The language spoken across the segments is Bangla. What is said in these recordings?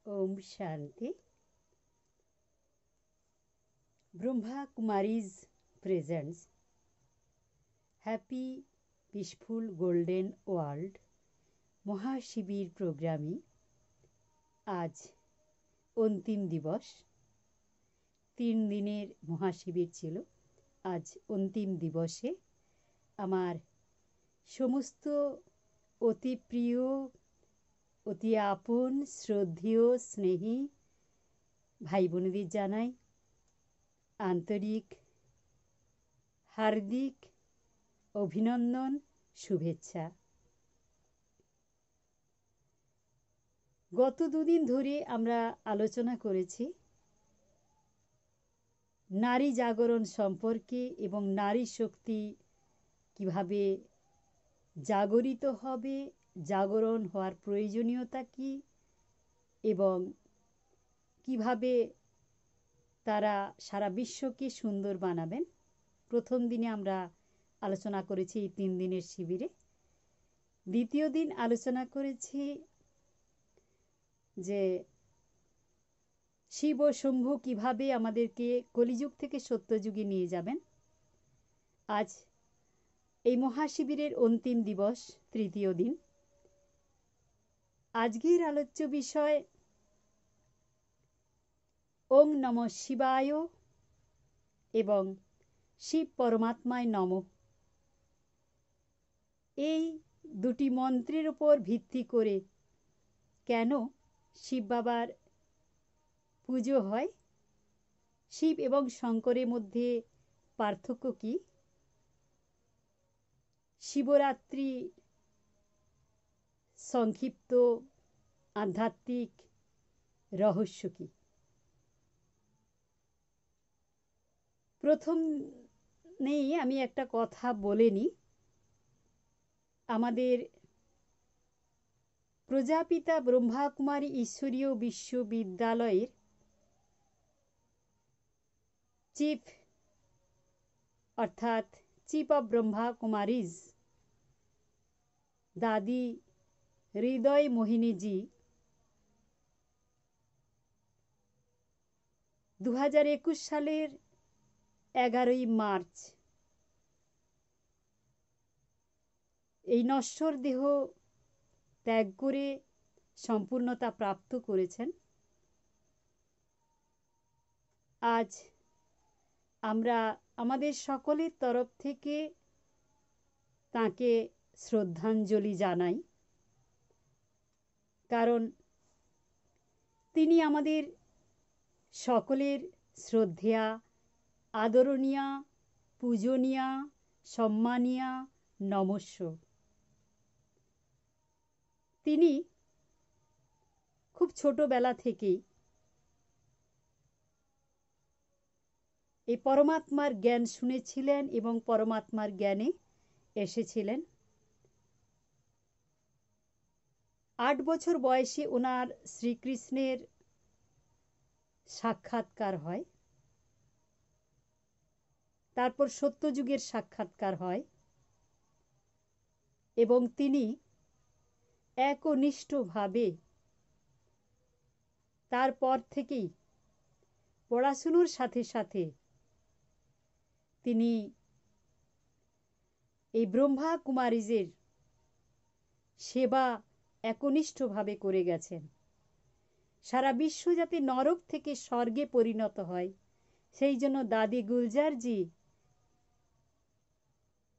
ओम Shanti. Brahma Kumaris presents happy peaceful golden world মহাশিবির প্রোগ্রামে আজ অন্তিম দিবস। 3 দিনের মহাশিবির ছিল। আজ অন্তিম দিবসে আমার সমস্ত অতি প্রিয়, অতি আপন, শ্রদ্ধেয়, স্নেহী ভাই বোনেদের জানাই আন্তরিক হার্দিক অভিনন্দন, শুভেচ্ছা। গত দুদিন ধরে আমরা আলোচনা করেছি নারী জাগরণ সম্পর্কে এবং নারী শক্তি কিভাবে জাগরিত হবে, জাগরণ হওয়ার প্রয়োজনীয়তা কী এবং কিভাবে তারা সারা বিশ্বকে সুন্দর বানাবেন। প্রথম দিনে আমরা আলোচনা করেছি এই 3 দিনের শিবিরে। দ্বিতীয় দিন আলোচনা করেছি যে শিব ও শম্ভু কীভাবে আমাদেরকে কলিযুগ থেকে সত্যযুগে নিয়ে যাবেন। আজ এই মহাশিবিরের অন্তিম দিবস, তৃতীয় দিন। আজকের আলোচ্য বিষয় ওং নমঃ শিবায় এবং শিব পরমাত্মায় নমঃ। এই দুটি মন্ত্রের উপর ভিত্তি করে কেন শিব বাবার পুজো হয়, শিব এবং শঙ্করের মধ্যে পার্থক্য কী, শিবরাত্রি সংক্ষিপ্ত আধ্যাত্মিক রহস্য কী। প্রথমেই আমি একটা কথা বলে নিই। আমাদের প্রজাপিতা ব্রহ্মাকুমারী ঈশ্বরীয় বিশ্ববিদ্যালয়ের চিফ অর্থাৎ চিফ অফ ব্রহ্মা কুমারীজ দাদি হৃদয় মোহিনীজি 2021 সালের 11ই মার্চ এই নশ্বর দেহ ত্যাগ করে সম্পূর্ণতা প্রাপ্ত করেছেন। আজ আমরা আমাদের সকলের তরফ থেকে তাঁকে শ্রদ্ধাঞ্জলি জানাই, কারণ তিনি আমাদের সকলের শ্রদ্ধেয়া, আদরণীয়া, পূজনীয়া, সম্মানীয়া, নমস্য। তিনি খুব ছোটবেলা থেকেই এই পরমাত্মার জ্ঞান শুনেছিলেন এবং পরমাত্মার জ্ঞানে এসেছিলেন। 8 বছর বয়সে ওনার শ্রীকৃষ্ণের সাক্ষাৎকার হয়, তারপর সত্যযুগের সাক্ষাৎকার হয় এবং তিনি একনিষ্ঠভাবে তারপর থেকেই পড়াশুনোর সাথে সাথে তিনি এই ব্রহ্মা কুমারীজের সেবা একনিষ্ঠভাবে করে গেছেন। সারা বিশ্ব যাতে নরক থেকে স্বর্গে পরিণত হয়, সেই জন্য দাদি গুলজারজি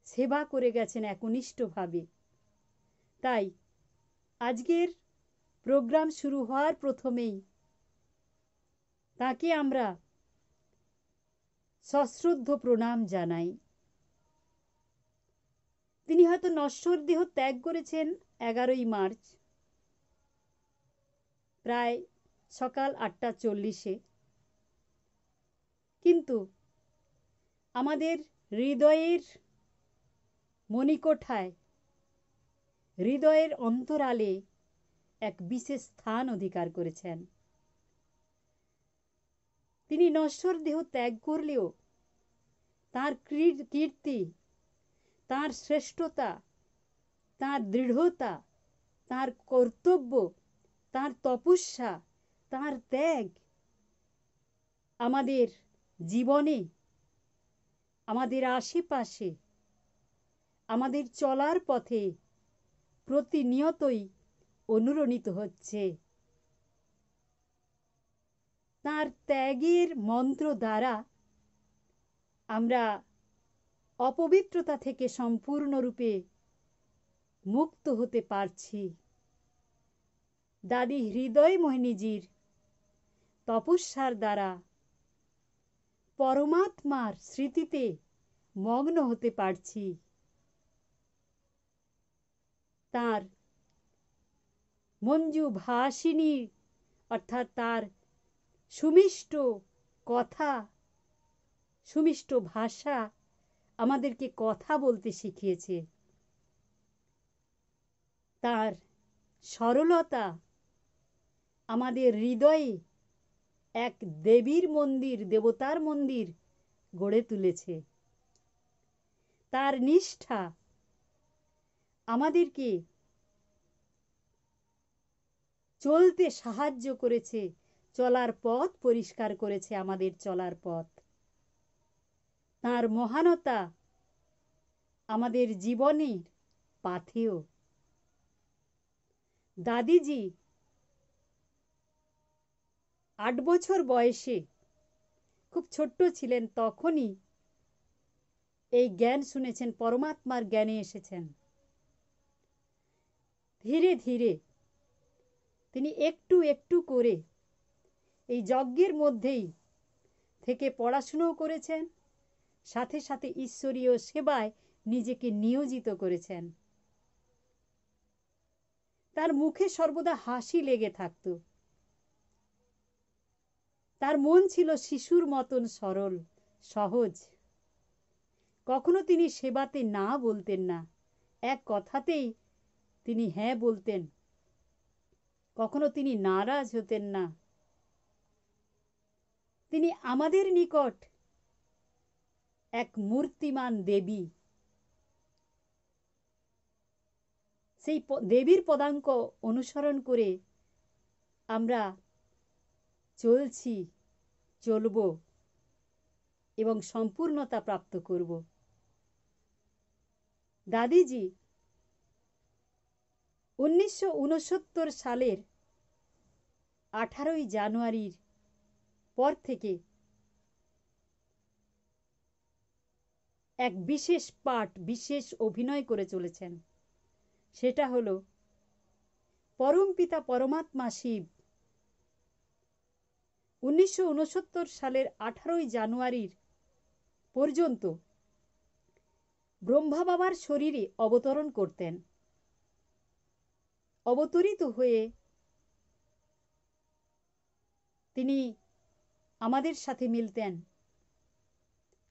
সেবা করে গেছেন একনিষ্ঠভাবে। তাই আজকের প্রোগ্রাম শুরু হওয়ার প্রথমেই তাকে আমরা সশ্রদ্ধ প্রণাম জানাই। তিনি হয়তো নশ্বর দেহ ত্যাগ করেছেন 11ই মার্চ প্রায় সকাল 8:40-এ, কিন্তু আমাদের হৃদয়ের মণিকোঠায়, হৃদয়ের অন্তরালে এক বিশেষ স্থান অধিকার করেছেন। তিনি নশ্বর দেহ ত্যাগ করলেও তাঁর কীর্তি, তাঁর শ্রেষ্ঠতা, তাঁর দৃঢ়তা, তাঁর কর্তব্য, তাঁর তপস্যা তাঁর ত্যাগ আমাদের জীবনে, আমাদের আশেপাশে, আমাদের চলার পথে প্রতিনিয়তই অনুরণিত হচ্ছে। তাঁর ত্যাগের মন্ত্র দ্বারা আমরা অপবিত্রতা থেকে সম্পূর্ণরূপে মুক্ত হতে পারছি। দাদি হৃদয়মোহিনীজির তপস্যার দ্বারা পরমাত্মার স্মৃতিতে মগ্ন হতে পারছি। তার মঞ্জু ভাষিনী অর্থাৎ তার সুমিষ্ট কথা, সুমিষ্ট ভাষা আমাদেরকে কথা বলতে শিখিয়েছে। তার সরলতা আমাদের হৃদয়ে এক দেবীর মন্দির, দেবতার মন্দির গড়ে তুলেছে। তার নিষ্ঠা আমাদেরকে চলতে সাহায্য করেছে, চলার পথ পরিষ্কার করেছে আমাদের চলার পথ। তার মহানতা আমাদের জীবনের পাথেয়। দাদিজি 8 বছর বয়সে, খুব ছোট্ট ছিলেন তখনই এই জ্ঞান শুনেছেন, পরমাত্মার জ্ঞানে এসেছেন। ধীরে ধীরে তিনি একটু একটু করে এই যজ্ঞের মধ্যেই থেকে পড়াশুনোও করেছেন, সাথে সাথে ঈশ্বরীয় সেবায় নিজেকে নিয়োজিত করেছেন। তার মুখে সর্বদা হাসি লেগে থাকত। তার মন ছিল শিশুর মতন সরল, সহজ। কখনো তিনি সেবাতে না বলতেন না, এক কথাতেই তিনি হ্যাঁ বলতেন। কখনো তিনি নারাজ হতেন না। তিনি আমাদের নিকট এক মূর্তিমান দেবী। সেই দেবীর পদাঙ্ক অনুসরণ করে আমরা চলছি, চলব এবং সম্পূর্ণতা প্রাপ্ত করব। দাদিজি 1969 সালের 18 জানুয়ারির পর থেকে এক বিশেষ পাঠ, বিশেষ অভিনয় করে চলেছেন। সেটা হলো পরমপিতা পরমাত্মা শিব 1969 সালের 18 জানুয়ারির পর্যন্ত ব্রহ্মা বাবার শরীরে অবতরণ করতেন। অবতরিত হয়ে তিনি আমাদের সাথে মিলতেন।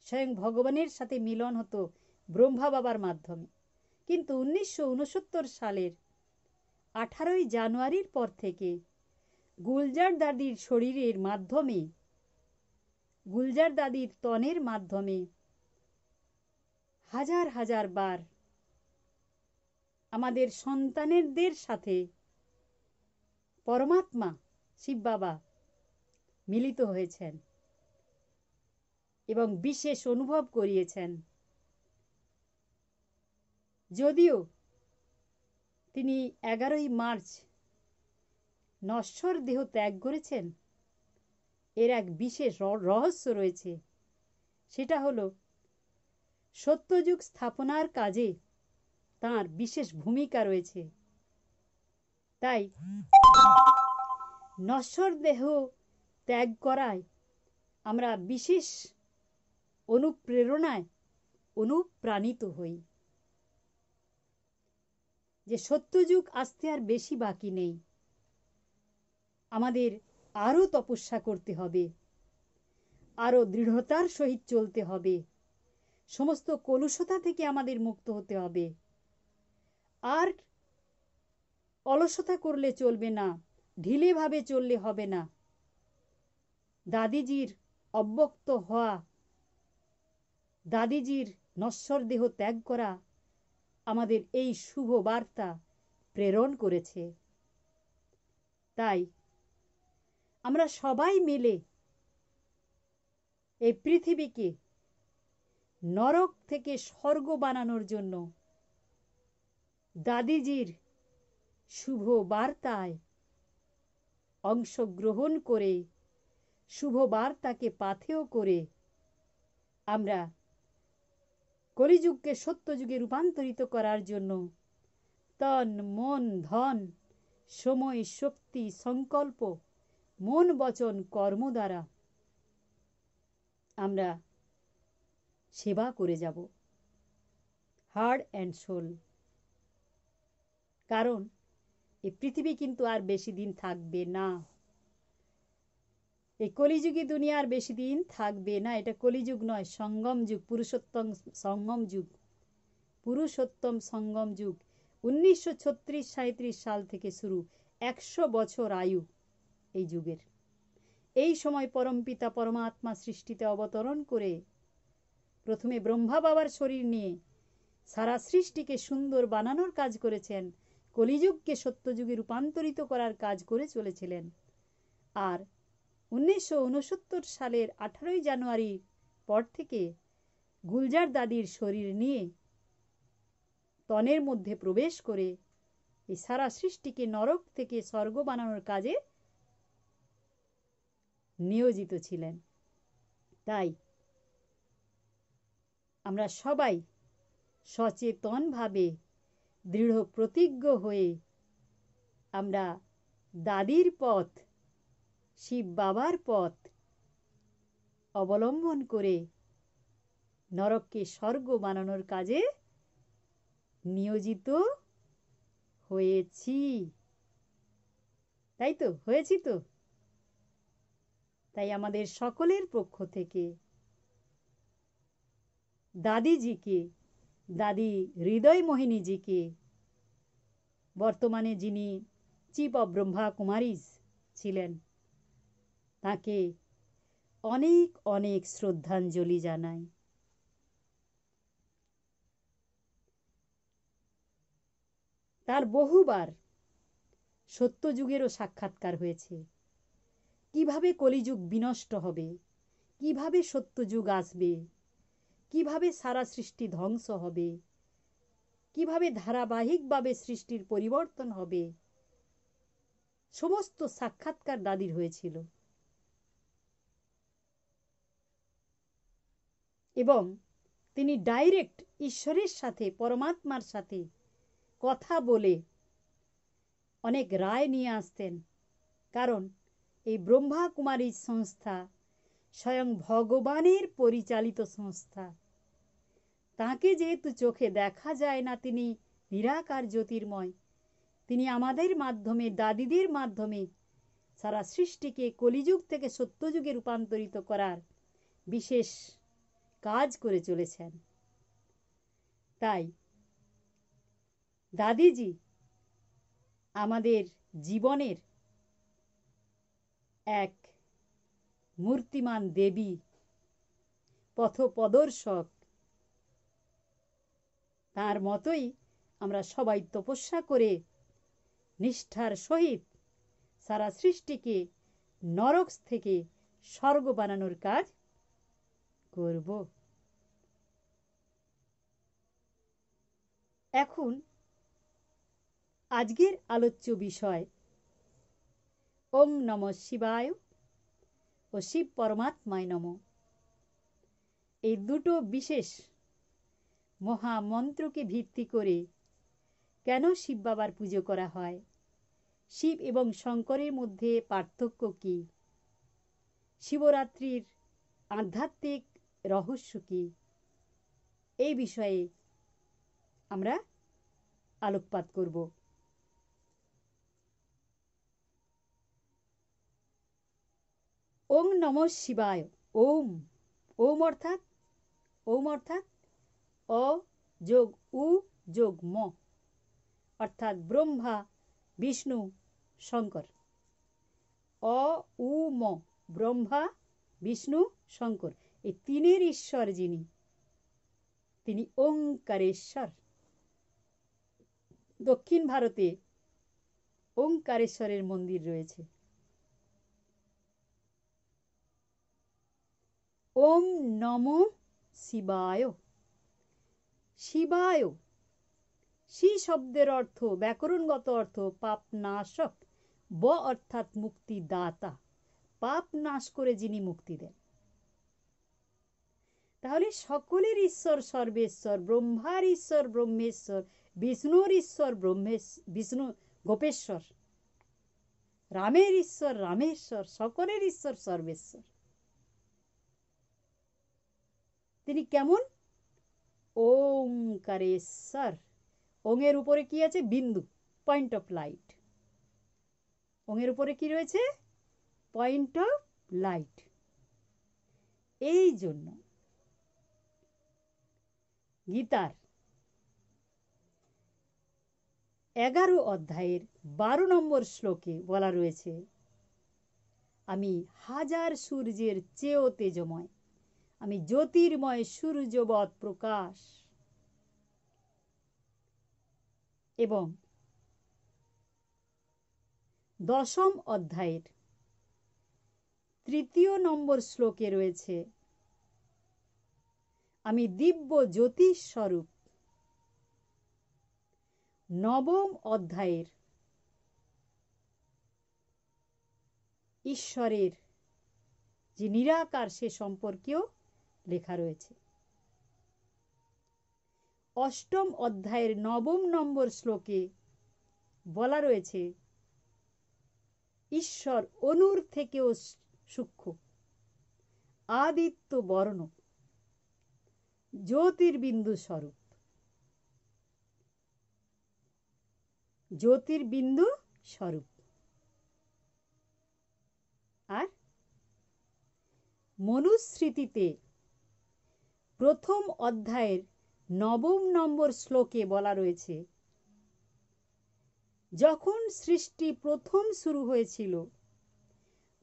স্বয়ং ভগবানের সাথে মিলন হতো ব্রহ্মা বাবার মাধ্যমে। কিন্তু 1969 সালের 18 জানুয়ারির পর থেকে গুলজার দাদির শরীরের মাধ্যমে, গুলজার দাদির তনের মাধ্যমে হাজার হাজার বার আমাদের সন্তানেদের সাথে পরমাত্মা শিব বাবা মিলিত হয়েছেন এবং বিশেষ অনুভব করিয়েছেন। যদিও তিনি 11 মার্চ নশ্বর দেহ ত্যাগ করেছেন, এর এক বিশেষ রহস্য রয়েছে। সেটা হলো সত্যযুগ স্থাপনার কাজে তাঁর বিশেষ ভূমিকা রয়েছে। তাই নশ্বর দেহ ত্যাগ করায় আমরা বিশেষ অনুপ্রেরণায় অনুপ্রাণিত হই যে সত্যযুগ আসতে আর বেশি বাকি নেই। আমাদের আরো তপস্যা করতে হবে, আরো দৃঢ়তার সহিত চলতে হবে, সমস্ত কলুষতা থেকে আমাদের মুক্ত হতে হবে। আর অলসতা করলে চলবে না, ঢিলে ভাবে চললে হবে না। দাদিজির অব্যক্ত হওয়া, দাদিজির নশ্বর দেহ ত্যাগ করা আমাদের এই শুভ বার্তা প্রেরণ করেছে। তাই আমরা সবাই মিলে এই পৃথিবীকে নরক থেকে স্বর্গ বানানোর জন্য দাদিজির শুভ বার্তায় অংশগ্রহণ করে, শুভ বার্তাকে পাথেয় করে আমরা কলিযুগকে সত্যযুগে রূপান্তরিত করার জন্য তন মন ধন সময় শক্তি সংকল্প মন বচন কর্ম দ্বারা আমরা সেবা করে যাব, হার্ট অ্যান্ড সোল। কারণ এই পৃথিবী কিন্তু আর বেশি দিন থাকবে না, এই কলিযুগী দুনিয়া আর বেশি দিন থাকবে না। এটা কলিযুগ নয়, সঙ্গম যুগ, পুরুষোত্তম সঙ্গম যুগ, পুরুষোত্তম সঙ্গম যুগ। 1936-37 সাল থেকে শুরু, 100 বছর আয়ু এই যুগের। এই সময় পরমপিতা পরমাত্মা সৃষ্টিতে অবতরণ করে প্রথমে ব্রহ্মা বাবার শরীর নিয়ে সারা সৃষ্টিকে সুন্দর বানানোর কাজ করেছেন, কলিযুগকে সত্যযুগে রূপান্তরিত করার কাজ করে চলেছিলেন। আর 1969 সালের 18 জানুয়ারি পর থেকে গুলজার দাদির শরীর নিয়ে তনের মধ্যে প্রবেশ করে এই সারা সৃষ্টিকে নরক থেকে স্বর্গ বানানোর কাজে নিয়োজিত ছিলেন। তাই আমরা সবাই সচেতনভাবে দৃঢ় প্রতিজ্ঞ হয়ে আমরা দাদির পথ, শিব বাবার পথ অবলম্বন করে নরককে স্বর্গ বানানোর কাজে নিয়োজিত হয়েছি। তাই তো, হয়েছি তো? তাই আমাদের সকলের পক্ষ থেকে দাদিজিকে, দাদি হৃদয় মোহিনীজিকে, বর্তমানে যিনি চিফ অব ব্রহ্মা কুমারীজ ছিলেন, তাকে অনেক অনেক শ্রদ্ধাঞ্জলি জানাই। তার বহুবার সত্যযুগেরও সাক্ষাৎকার হয়েছে, কিভাবে কলিযুগ বিনষ্ট হবে, কিভাবে সত্যযুগ আসবে, কিভাবে সারা সৃষ্টি ধ্বংস হবে, কিভাবে ধারাবাহিকভাবে সৃষ্টির পরিবর্তন হবে, সমস্ত সাক্ষাৎকার দাদির হয়েছিল। এবং তিনি ডাইরেক্ট ঈশ্বরের সাথে, পরমাত্মার সাথে কথা বলে অনেক রায় নিয়ে আসতেন। কারণ এই ব্রহ্মা কুমারী সংস্থা স্বয়ং ভগবানের পরিচালিত সংস্থা। তাকে যেহেতু চোখে দেখা যায় না, তিনি নিরাকার জ্যোতির্ময়, তিনি আমাদের মাধ্যমে, দাদিদের মাধ্যমে সারা সৃষ্টিকে কলিযুগ থেকে সত্যযুগে রূপান্তরিত করার বিশেষ কাজ করে চলেছেন। তাই দাদিজি আমাদের জীবনের এক মূর্তিমান দেবী, পথপ্রদর্শক। তার মতোই আমরা সবাই তপস্যা করে নিষ্ঠার সহিত সারা সৃষ্টিকে নরক থেকে স্বর্গ বানানোর কাজ করব। এখন আজকের আলোচ্য বিষয় ওম নমঃ শিবায় ও শিব পরমাত্মায় নমঃ। এই দুটো বিশেষ মহামন্ত্রকে ভিত্তি করে কেন শিব বাবার পুজো করা হয়, শিব এবং শঙ্করের মধ্যে পার্থক্য কি, শিবরাত্রির আধ্যাত্মিক রহস্য কি, এই বিষয়ে আমরা আলোকপাত করব। ওম নমঃ শিবায়। ওম, ওম অর্থাৎ, ওম অর্থাৎ অ যোগ উ যোগ ম, অর্থাৎ ব্রহ্মা বিষ্ণু শঙ্কর। অ উ ম, ব্রহ্মা বিষ্ণু শঙ্কর, এই তিনের ঈশ্বর যিনি, তিনি ওঙ্কারেশ্বর। দক্ষিণ ভারতে ওঙ্কারেশ্বরের মন্দির রয়েছে। ওম নমো শিবায়। শিবায়, শি শব্দের অর্থ, ব্যাকরণগত অর্থ পাপ নাশক, ব অর্থাৎ মুক্তিদাতা, পাপ নাশ করে যিনি মুক্তি দেন। তাহলে সকলের ঈশ্বর সর্বেশ্বর, ব্রহ্মার ঈশ্বর ব্রহ্মেশ্বর, বিষ্ণুর ঈশ্বর বিষ্ণু গোপেশ্বর, রামের ঈশ্বর রামেশ্বর, সকলের ঈশ্বর সর্বেশ্বর। তিনি কেমন? ওঙ্কারেশ্বর। ওঙের উপরে কি আছে? বিন্দু, পয়েন্ট অফ লাইট। ওঙের উপরে কি রয়েছে? Point of light. এই জন্য গীতার 11 অধ্যায়ের 12 নম্বর শ্লোকে বলা রয়েছে, আমি হাজার সূর্যের চেয়েও তেজময়, আমি জ্যোতির্ময় সূর্যবৎ প্রকাশ। এবং 10 অধ্যায়ের 3 নম্বর শ্লোকে রয়েছে, আমি দিব্য জ্যোতিষ স্বরূপ। 9 অধ্যায়ের ঈশ্বরের যে নিরাকার সে সম্পর্কেও লেখা রয়েছে। 8 অধ্যায়ের 9 নম্বর শ্লোকে বলা রয়েছে, ঈশ্বর অনুর থেকেও সূক্ষ্ম, আদিত্য বর্ণ, জ্যোতির্বিন্দু স্বরূপ। জ্যোতির্বিন্দু স্বরূপ। আর মনুস্মৃতিতে 1ম অধ্যায়ের 9 নম্বর শ্লোকে বলা রয়েছে, যখন সৃষ্টি প্রথম শুরু হয়েছিল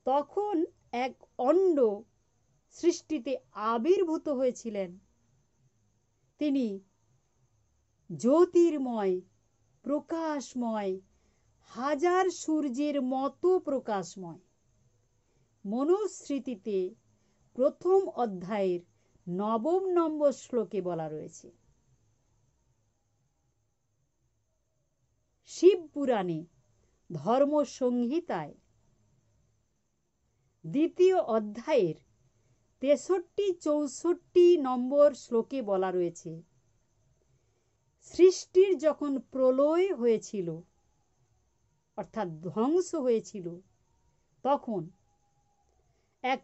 তখন এক অণ্ড সৃষ্টিতে আবির্ভূত হয়েছিলেন। তিনি জ্যোতির্ময়, প্রকাশময়, হাজার সূর্যের মতো প্রকাশময়। মনুস্মৃতিতে 1ম অধ্যায়ের 9 নম্বর শ্লোকে বলা রয়েছে। শিব পুরাণে ধর্ম সংহিতায় 2য় অধ্যায়ের 63-64 নম্বর শ্লোকে বলা রয়েছে, সৃষ্টির যখন প্রলয় হয়েছিল অর্থাৎ ধ্বংস হয়েছিল, তখন এক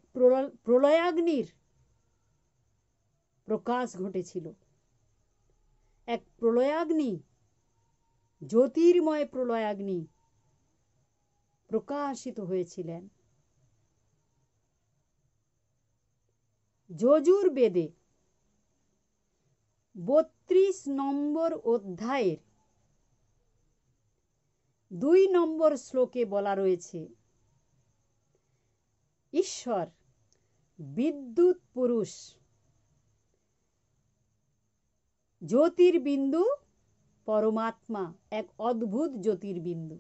প্রলয়াগ্নির প্রকাশ ঘটেছিল। এক প্রলয়াগ্নি, জ্যোতির্ময় প্রলয়াগ্নি প্রকাশিত হয়েছিলেন। যজুর্বেদে 32 নম্বর অধ্যায়ের 2 নম্বর শ্লোকে বলা রয়েছে, ঈশ্বর বিদ্যুৎ পুরুষ, জ্যোতির্বিন্দু পরমাত্মা, এক অদ্ভুত জ্যোতির্বিন্দু।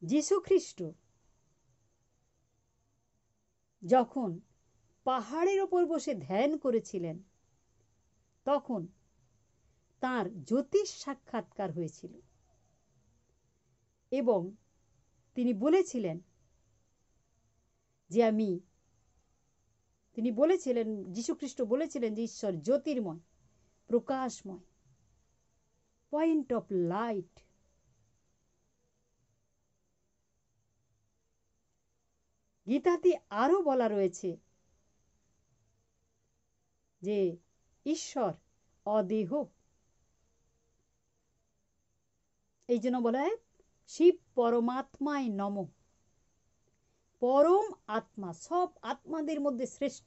যীশুখ্রিস্ট যখন পাহাড়ের ওপর বসে ধ্যান করেছিলেন, তখন তার জ্যোতিষ সাক্ষাৎকার হয়েছিল এবং তিনি বলেছিলেন যে তিনি বলেছিলেন, যীশুখ্রিস্ট বলেছিলেন যে ঈশ্বর জ্যোতির্ময়, প্রকাশময়, পয়েন্ট অফ লাইট। গীতাতে আরো বলা রয়েছে যে ঈশ্বর অদেহ। এই জন্য বলা হয় শিব পরমাত্মায় নম। পরম আত্মা, সব আত্মাদের মধ্যে শ্রেষ্ঠ।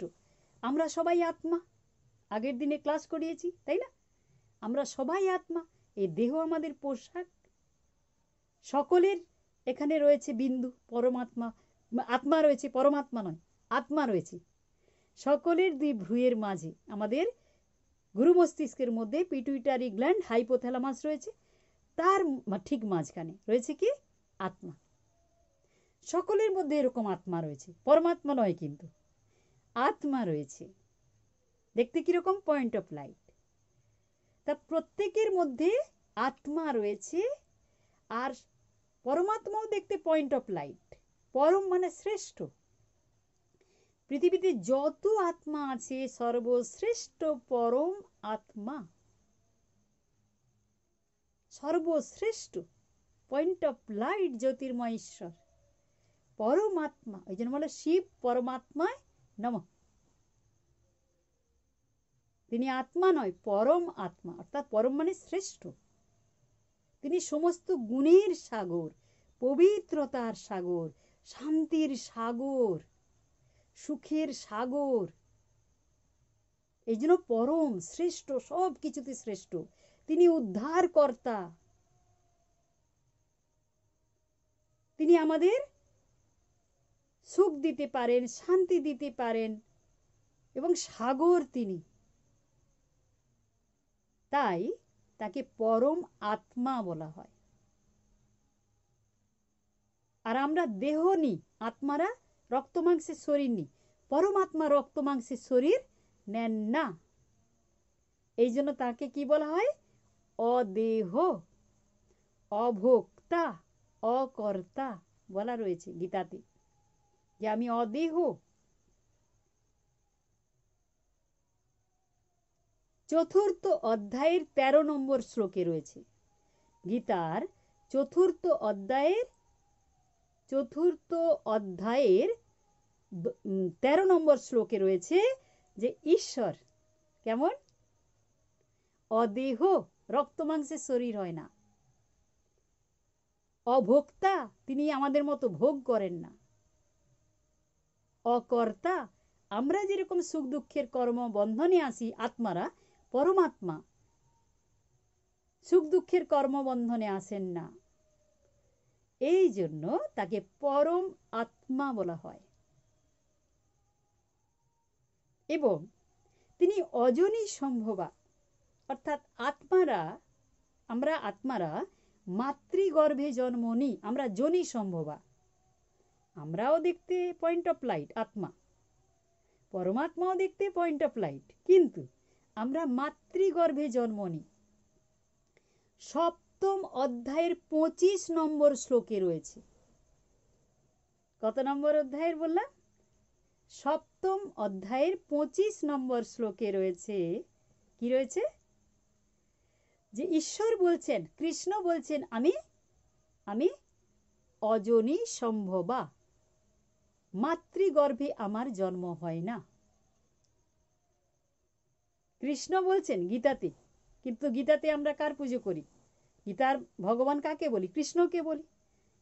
আমরা সবাই আত্মা, আগের দিনে ক্লাস করিয়েছি, তাই না? আমরা সবাই আত্মা। এই দেহ আমাদের পোশাক। সকলের এখানে রয়েছে বিন্দু, পরমাত্মা, আত্মা রয়েছে, পরমাত্মা নয়, আত্মা রয়েছে। সকলের 2 ভ্রুয়ের মাঝে, আমাদের গুরু মস্তিষ্কের মধ্যে পিটুইটারি গ্ল্যান্ড, হাইপোথ্যালামাস রয়েছে, তার ঠিক মাঝখানে রয়েছে কি? আত্মা। সকলের মধ্যে এরকম আত্মা রয়েছে, পরমাত্মা নয় কিন্তু আত্মা রয়েছে। দেখতে কিরকম? Point of light. তা প্রত্যেকের মধ্যে আত্মা রয়েছে, আর পরমাত্মাও দেখতে পয়েন্ট অফ লাইট। পরম মানে শ্রেষ্ঠ। পৃথিবীতে যত আত্মা আছে সর্বশ্রেষ্ঠ পরম আত্মা, সর্বশ্রেষ্ঠ পয়েন্ট অফ লাইট, জ্যোতির্ময় ঈশ্বর পরমাত্মা। ওই জন্য বলে শিব পরমাত্মায় নমঃ। তিনি আত্মা নয়, পরম আত্মা, অর্থাৎ পরম মানে শ্রেষ্ঠ। তিনি সমস্ত গুণের সাগর, পবিত্রতার সাগর, শান্তির সাগর, সুখের সাগর। এই জন্য পরম শ্রেষ্ঠ, সব কিছুতে শ্রেষ্ঠ। তিনি উদ্ধারকর্তা। তিনি আমাদের সুখ দিতে পারেন, শান্তি দিতে পারেন, এবং সাগর তিনি। তাই তাকে পরম আত্মা বলা হয়। আর আমরা দেহ নিই, আত্মারা রক্ত মাংসের শরীর নিই। পরমাত্মা রক্ত মাংসের শরীর নেন না। এই জন্য তাকে কি বলা হয়? অদেহ, অভোক্তা, অকর্তা বলা রয়েছে গীতাতে, যে আমি অদেহ। চতুর্থ অধ্যায়ের 13 নম্বর শ্লোকে রয়েছে, গীতার চতুর্থ অধ্যায়ের 13 নম্বর শ্লোকে রয়েছে যে ঈশ্বর কেমন? অদেহ, রক্ত মাংসের শরীর হয় না। অভোক্তা, তিনি আমাদের মতো ভোগ করেন না। অকর্তা, আমরা যেরকম সুখ দুঃখের কর্ম বন্ধনে আসি আত্মারা, পরমাত্মা সুখ দুঃখের কর্মবন্ধনে আসেন না। এই জন্য তাকে পরম আত্মা বলা হয়। এবং তিনি অজনী সম্ভবা, অর্থাৎ আমরা আত্মারা মাতৃগর্ভে জন্ম নিই, আমরা যোনি সম্ভবা। আমরাও দেখতে পয়েন্ট অফ লাইট আত্মা, পরমাত্মাও দেখতে পয়েন্ট অফ লাইট, কিন্তু আমরা মাতৃগর্ভে জন্ম নিই। সপ্তম অধ্যায়ের 25 নম্বর শ্লোকে রয়েছে। কত নম্বর অধ্যায়ের বললাম? সপ্তম অধ্যায়ের 25 নম্বর শ্লোকে রয়েছে, কি রয়েছে? যে ঈশ্বর বলছেন, কৃষ্ণ বলছেন, আমি অজনী সম্ভবা, মাতৃগর্ভে আমার জন্ম হয় না। কৃষ্ণ বলছেন গীতাতে। কিন্তু গীতাতে আমরা কার পুজো করি? গীতার ভগবান কাকে বলি? কৃষ্ণকে বলি।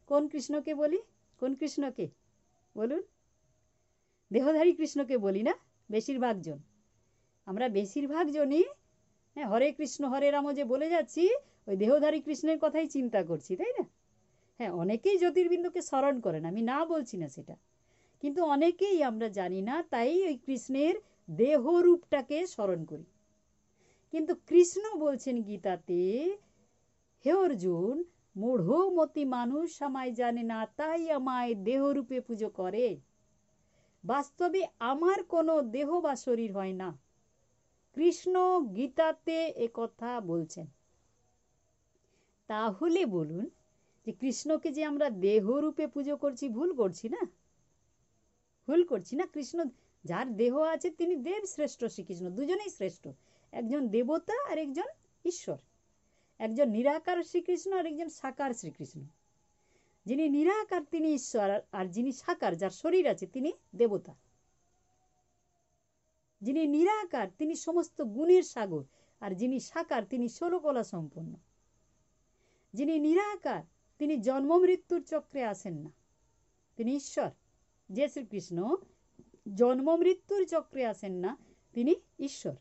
কোন কৃষ্ণকে বলি? কোন কৃষ্ণকে বলুন? দেহধারী কৃষ্ণকে বলি না বেশিরভাগ জন। আমরা বেশিরভাগ জনই হরে কৃষ্ণ হরে রাম যে বলে যাচ্ছি, ওই দেহধারী কৃষ্ণের কথাই চিন্তা করছি, তাই না? হ্যাঁ, অনেকেই জ্যোতির্বিন্দুকে স্মরণ করেন, আমি না বলছি না সেটা, কিন্তু অনেকেই আমরা জানি না, তাই ওই কৃষ্ণের দেহরূপটাকে স্মরণ করি। কিন্তু কৃষ্ণ বলছেন গীতাতে, হে অর্জুন, মূঢ়মতি মানুষ আমায় জানে না, তাই আমায় দেহরূপে পুজো করে। বাস্তবে আমার কোনো দেহ বা শরীর হয় না। কৃষ্ণ গীতাতে একথা বলছেন। তাহলে বলুন, যে কৃষ্ণকে যে আমরা দেহরূপে পুজো করছি, ভুল করছি না? ভুল করছি না? কৃষ্ণ যার দেহ আছে তিনি দেব শ্রেষ্ঠ, শ্রীকৃষ্ণ দুজনেই শ্রেষ্ঠ। একজন দেবতা আর একজন ঈশ্বর। একজন নিরাকার শ্রীকৃষ্ণ আর একজন সাকার শ্রীকৃষ্ণ। যিনি নিরাকার তিনি ঈশ্বর, আর যিনি সাকার, যার শরীর আছে, তিনি দেবতা। যিনি নিরাকার তিনি সমস্ত গুণের সাগর, আর যিনি সাকার তিনি 16 কলা সম্পন্ন। যিনি নিরাকার তিনি জন্ম মৃত্যুর চক্রে আসেন না, তিনি ঈশ্বর। যে শ্রীকৃষ্ণ জন্ম মৃত্যুর চক্রে আসেন না, তিনি ঈশ্বর।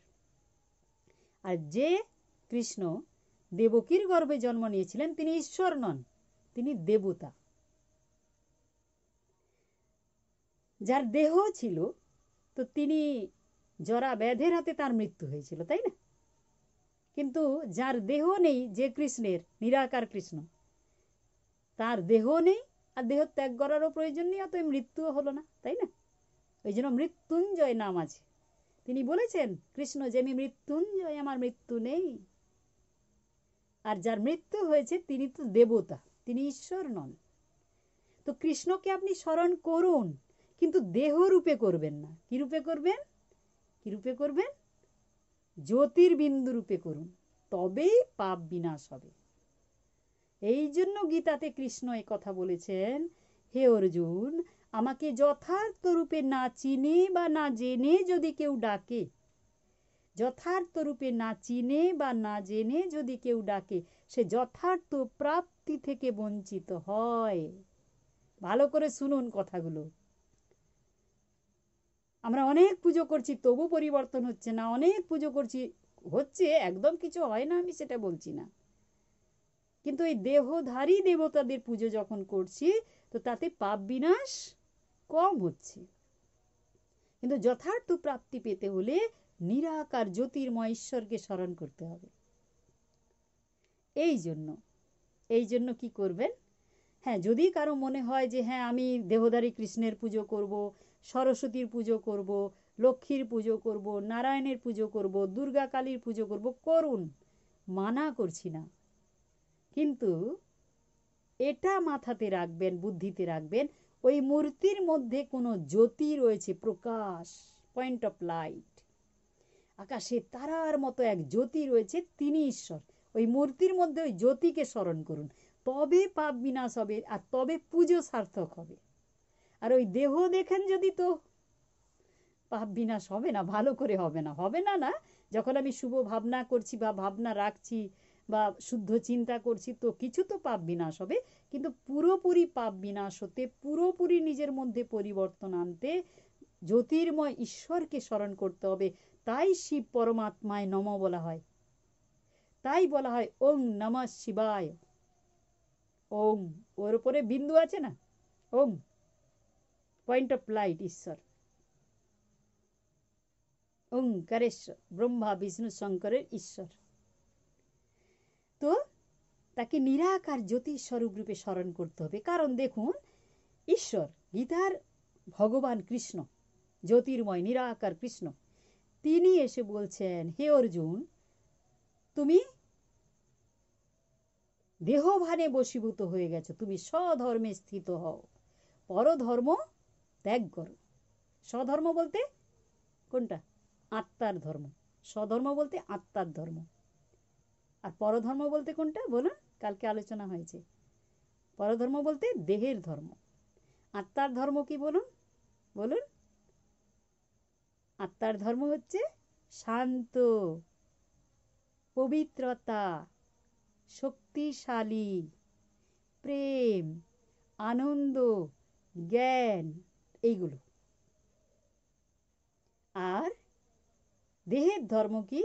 আর যে কৃষ্ণ দেবকীর গর্ভে জন্ম নিয়েছিলেন, তিনি ঈশ্বর নন, তিনি দেবতা। যার দেহ ছিল, তো তিনি জরা ব্যাধের হাতে তার মৃত্যু হয়েছিল, তাই না? কিন্তু যার দেহ নেই, যে কৃষ্ণের নিরাকার কৃষ্ণ, তার দেহ নেই আর দেহ ত্যাগ করারও প্রয়োজন নেই, অতএব মৃত্যুও হলো না, তাই না? ওই জন্য মৃত্যুঞ্জয় নাম আছে। তিনি বলেছেন কৃষ্ণ যে আমি মৃত্যুঞ্জয়, আমার মৃত্যু নেই। আর যার মৃত্যু হয়েছে তিনি তো দেবতা, তিনি ঈশ্বর নন। তো কৃষ্ণকে আপনি স্মরণ করুন, কিন্তু দেহ রূপে করবেন না। কি রূপে করবেন? কি রূপে করবেন? জ্যোতির্বিন্দু রূপে করুন, তবেই পাপ বিনাশ হবে। এই জন্য গীতাতে কৃষ্ণ এই কথা বলেছেন, হে অর্জুন, আমাকে যথার্থ রূপে না চিনে বা না জেনে যদি কেউ ডাকে, যথার্থ রূপে না চিনে বা না জেনে যদি কেউ ডাকে, সে যথার্থ প্রাপ্তি থেকে বঞ্চিত হয়। ভালো করে শুনুন কথাগুলো। আমরা অনেক পুজো করছি, তবু পরিবর্তন হচ্ছে না। অনেক পুজো করছি, হচ্ছে, একদম কিছু হয় না আমি সেটা বলছি না, কিন্তু এই দেহধারী দেবতাদের পুজো যখন করছি, তো তাতে পাপ বিনাশ কম হচ্ছে। কিন্তু যথার্থ প্রাপ্তি পেতে হলে নিরাকার জ্যোতির্ময় ঈশ্বরকে স্মরণ করতে হবে। এই জন্য কি করবেন? হ্যাঁ, যদি কারো মনে হয় যে হ্যাঁ আমি দেহধারী কৃষ্ণের পুজো করব, সরস্বতীর পুজো করব, লক্ষ্মীর পুজো করব, নারায়ণের পুজো করব, দুর্গা কালীর পুজো করব, করুন, মানা করছি না। কিন্তু এটা মাথাতে রাখবেন, বুদ্ধিতে রাখবেন, ওই মূর্তির মধ্যে কোনো জ্যোতি রয়েছে, প্রকাশ, পয়েন্ট অফ লাইট, আকাশে তারার মতো এক জ্যোতি রয়েছে, তিনি ঈশ্বর। ওই মূর্তির মধ্যে ওই জ্যোতিকে স্মরণ করুন, তবে পাপ বিনাশ হবে, আর তবে পুজো সার্থক হবে। আর ওই দেহ দেখেন যদি, তো পাপ বিনাশ হবে না, ভালো করে হবে না। হবে না না, যখন আমি শুভ ভাবনা করছি বা ভাবনা রাখছি বা শুদ্ধ চিন্তা করছি, তো কিছু তো পাপ বিনাশ হবে। কিন্তু পুরোপুরি পাপ বিনাশ হতে, পুরোপুরি নিজের মধ্যে পরিবর্তন আনতে জ্যোতির্ময় ঈশ্বরকে স্মরণ করতে হবে। তাই শিব পরমাত্মায় নম বলা হয়, তাই বলা হয় ওং নমঃ শিবায়। ওং, ওর উপরে বিন্দু আছে না, ওং, পয়েন্ট অফ লাইট, ঈশ্বর। ওঙ্কারেশ্বর, ব্রহ্মা বিষ্ণু শঙ্করের ঈশ্বর। তো তাকে নিরাকার জ্যোতির স্বরূপ রূপে স্মরণ করতে হবে। কারণ দেখুন, ঈশ্বর, গীতার ভগবান কৃষ্ণ, জ্যোতির্ময় নিরাকার কৃষ্ণ, তিনি এসে বলছেন, হে অর্জুন, তুমি দেহভানে বশীভূত হয়ে গেছো, তুমি স্বধর্মে স্থিত হও, পরধর্ম ত্যাগ করো। স্বধর্ম বলতে কোনটা? আত্মার ধর্ম। স্বধর্ম বলতে আত্মার ধর্ম। আর পরধর্ম বলতে কোনটা বলুন? কালকে আলোচনা হয়েছে। পরধর্ম বলতে দেহের ধর্ম। আত্মার ধর্ম কি বলুন? বলুন। আত্মার ধর্ম হচ্ছে শান্ত, পবিত্রতা, শক্তিশালী, প্রেম, আনন্দ, জ্ঞান, এইগুলো। আর দেহের ধর্ম কি?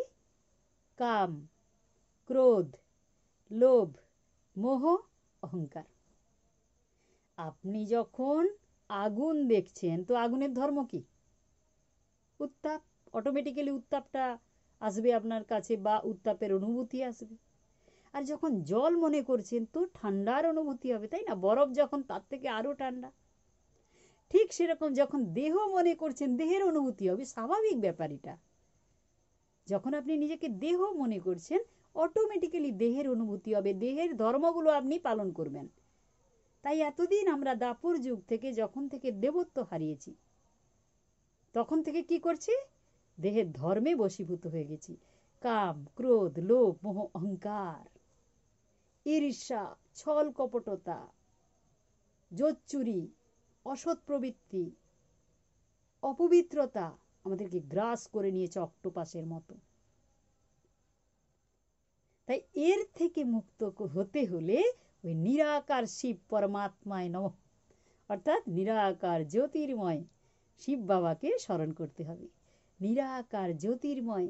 কাম, ক্রোধ, লোভ, মোহ, অহংকার। আপনি যখন আগুন দেখছেন, তো আগুনের ধর্ম কি? উত্তাপ। অটোমেটিক্যালি উত্তাপটা আসবে আপনার কাছে, বা উত্তাপের অনুভূতি আসবে। আর যখন জল মনে করছেন, তো ঠান্ডার অনুভূতি হবে, তাই না? বরফ যখন, তার থেকে আরো ঠান্ডা। ঠিক সেরকম যখন দেহ মনে করছেন, দেহের অনুভূতি হবে, স্বাভাবিক ব্যাপার এটা। যখন আপনি নিজেকে দেহ মনে করছেন, অটোমেটিক্যালি দেহের অনুভূতি হবে, দেহের ধর্মগুলো আপনি পালন করবেন। তাই এতদিন আমরা দাপর যুগ থেকে, যখন থেকে দেবত্ব হারিয়েছি, তখন থেকে কি করছি? দেহের ধর্মে বশীভূত হয়ে গেছি। কাম, ক্রোধ, লোভ, মোহ, অহংকার, ঈর্ষা, ছল কপটতা, জোচ্চুরি, অসৎ প্রবৃত্তি, অপবিত্রতা আমাদেরকে গ্রাস করে নিয়েছে অক্টোপাসের মতো। তাই এর থেকে মুক্ত হতে হলে ওই নিরাকার শিব পরমাত্মায় নমঃ, অর্থাৎ নিরাকার জ্যোতির্ময় শিব বাবাকে স্মরণ করতে হবে। নিরাকার জ্যোতির্ময়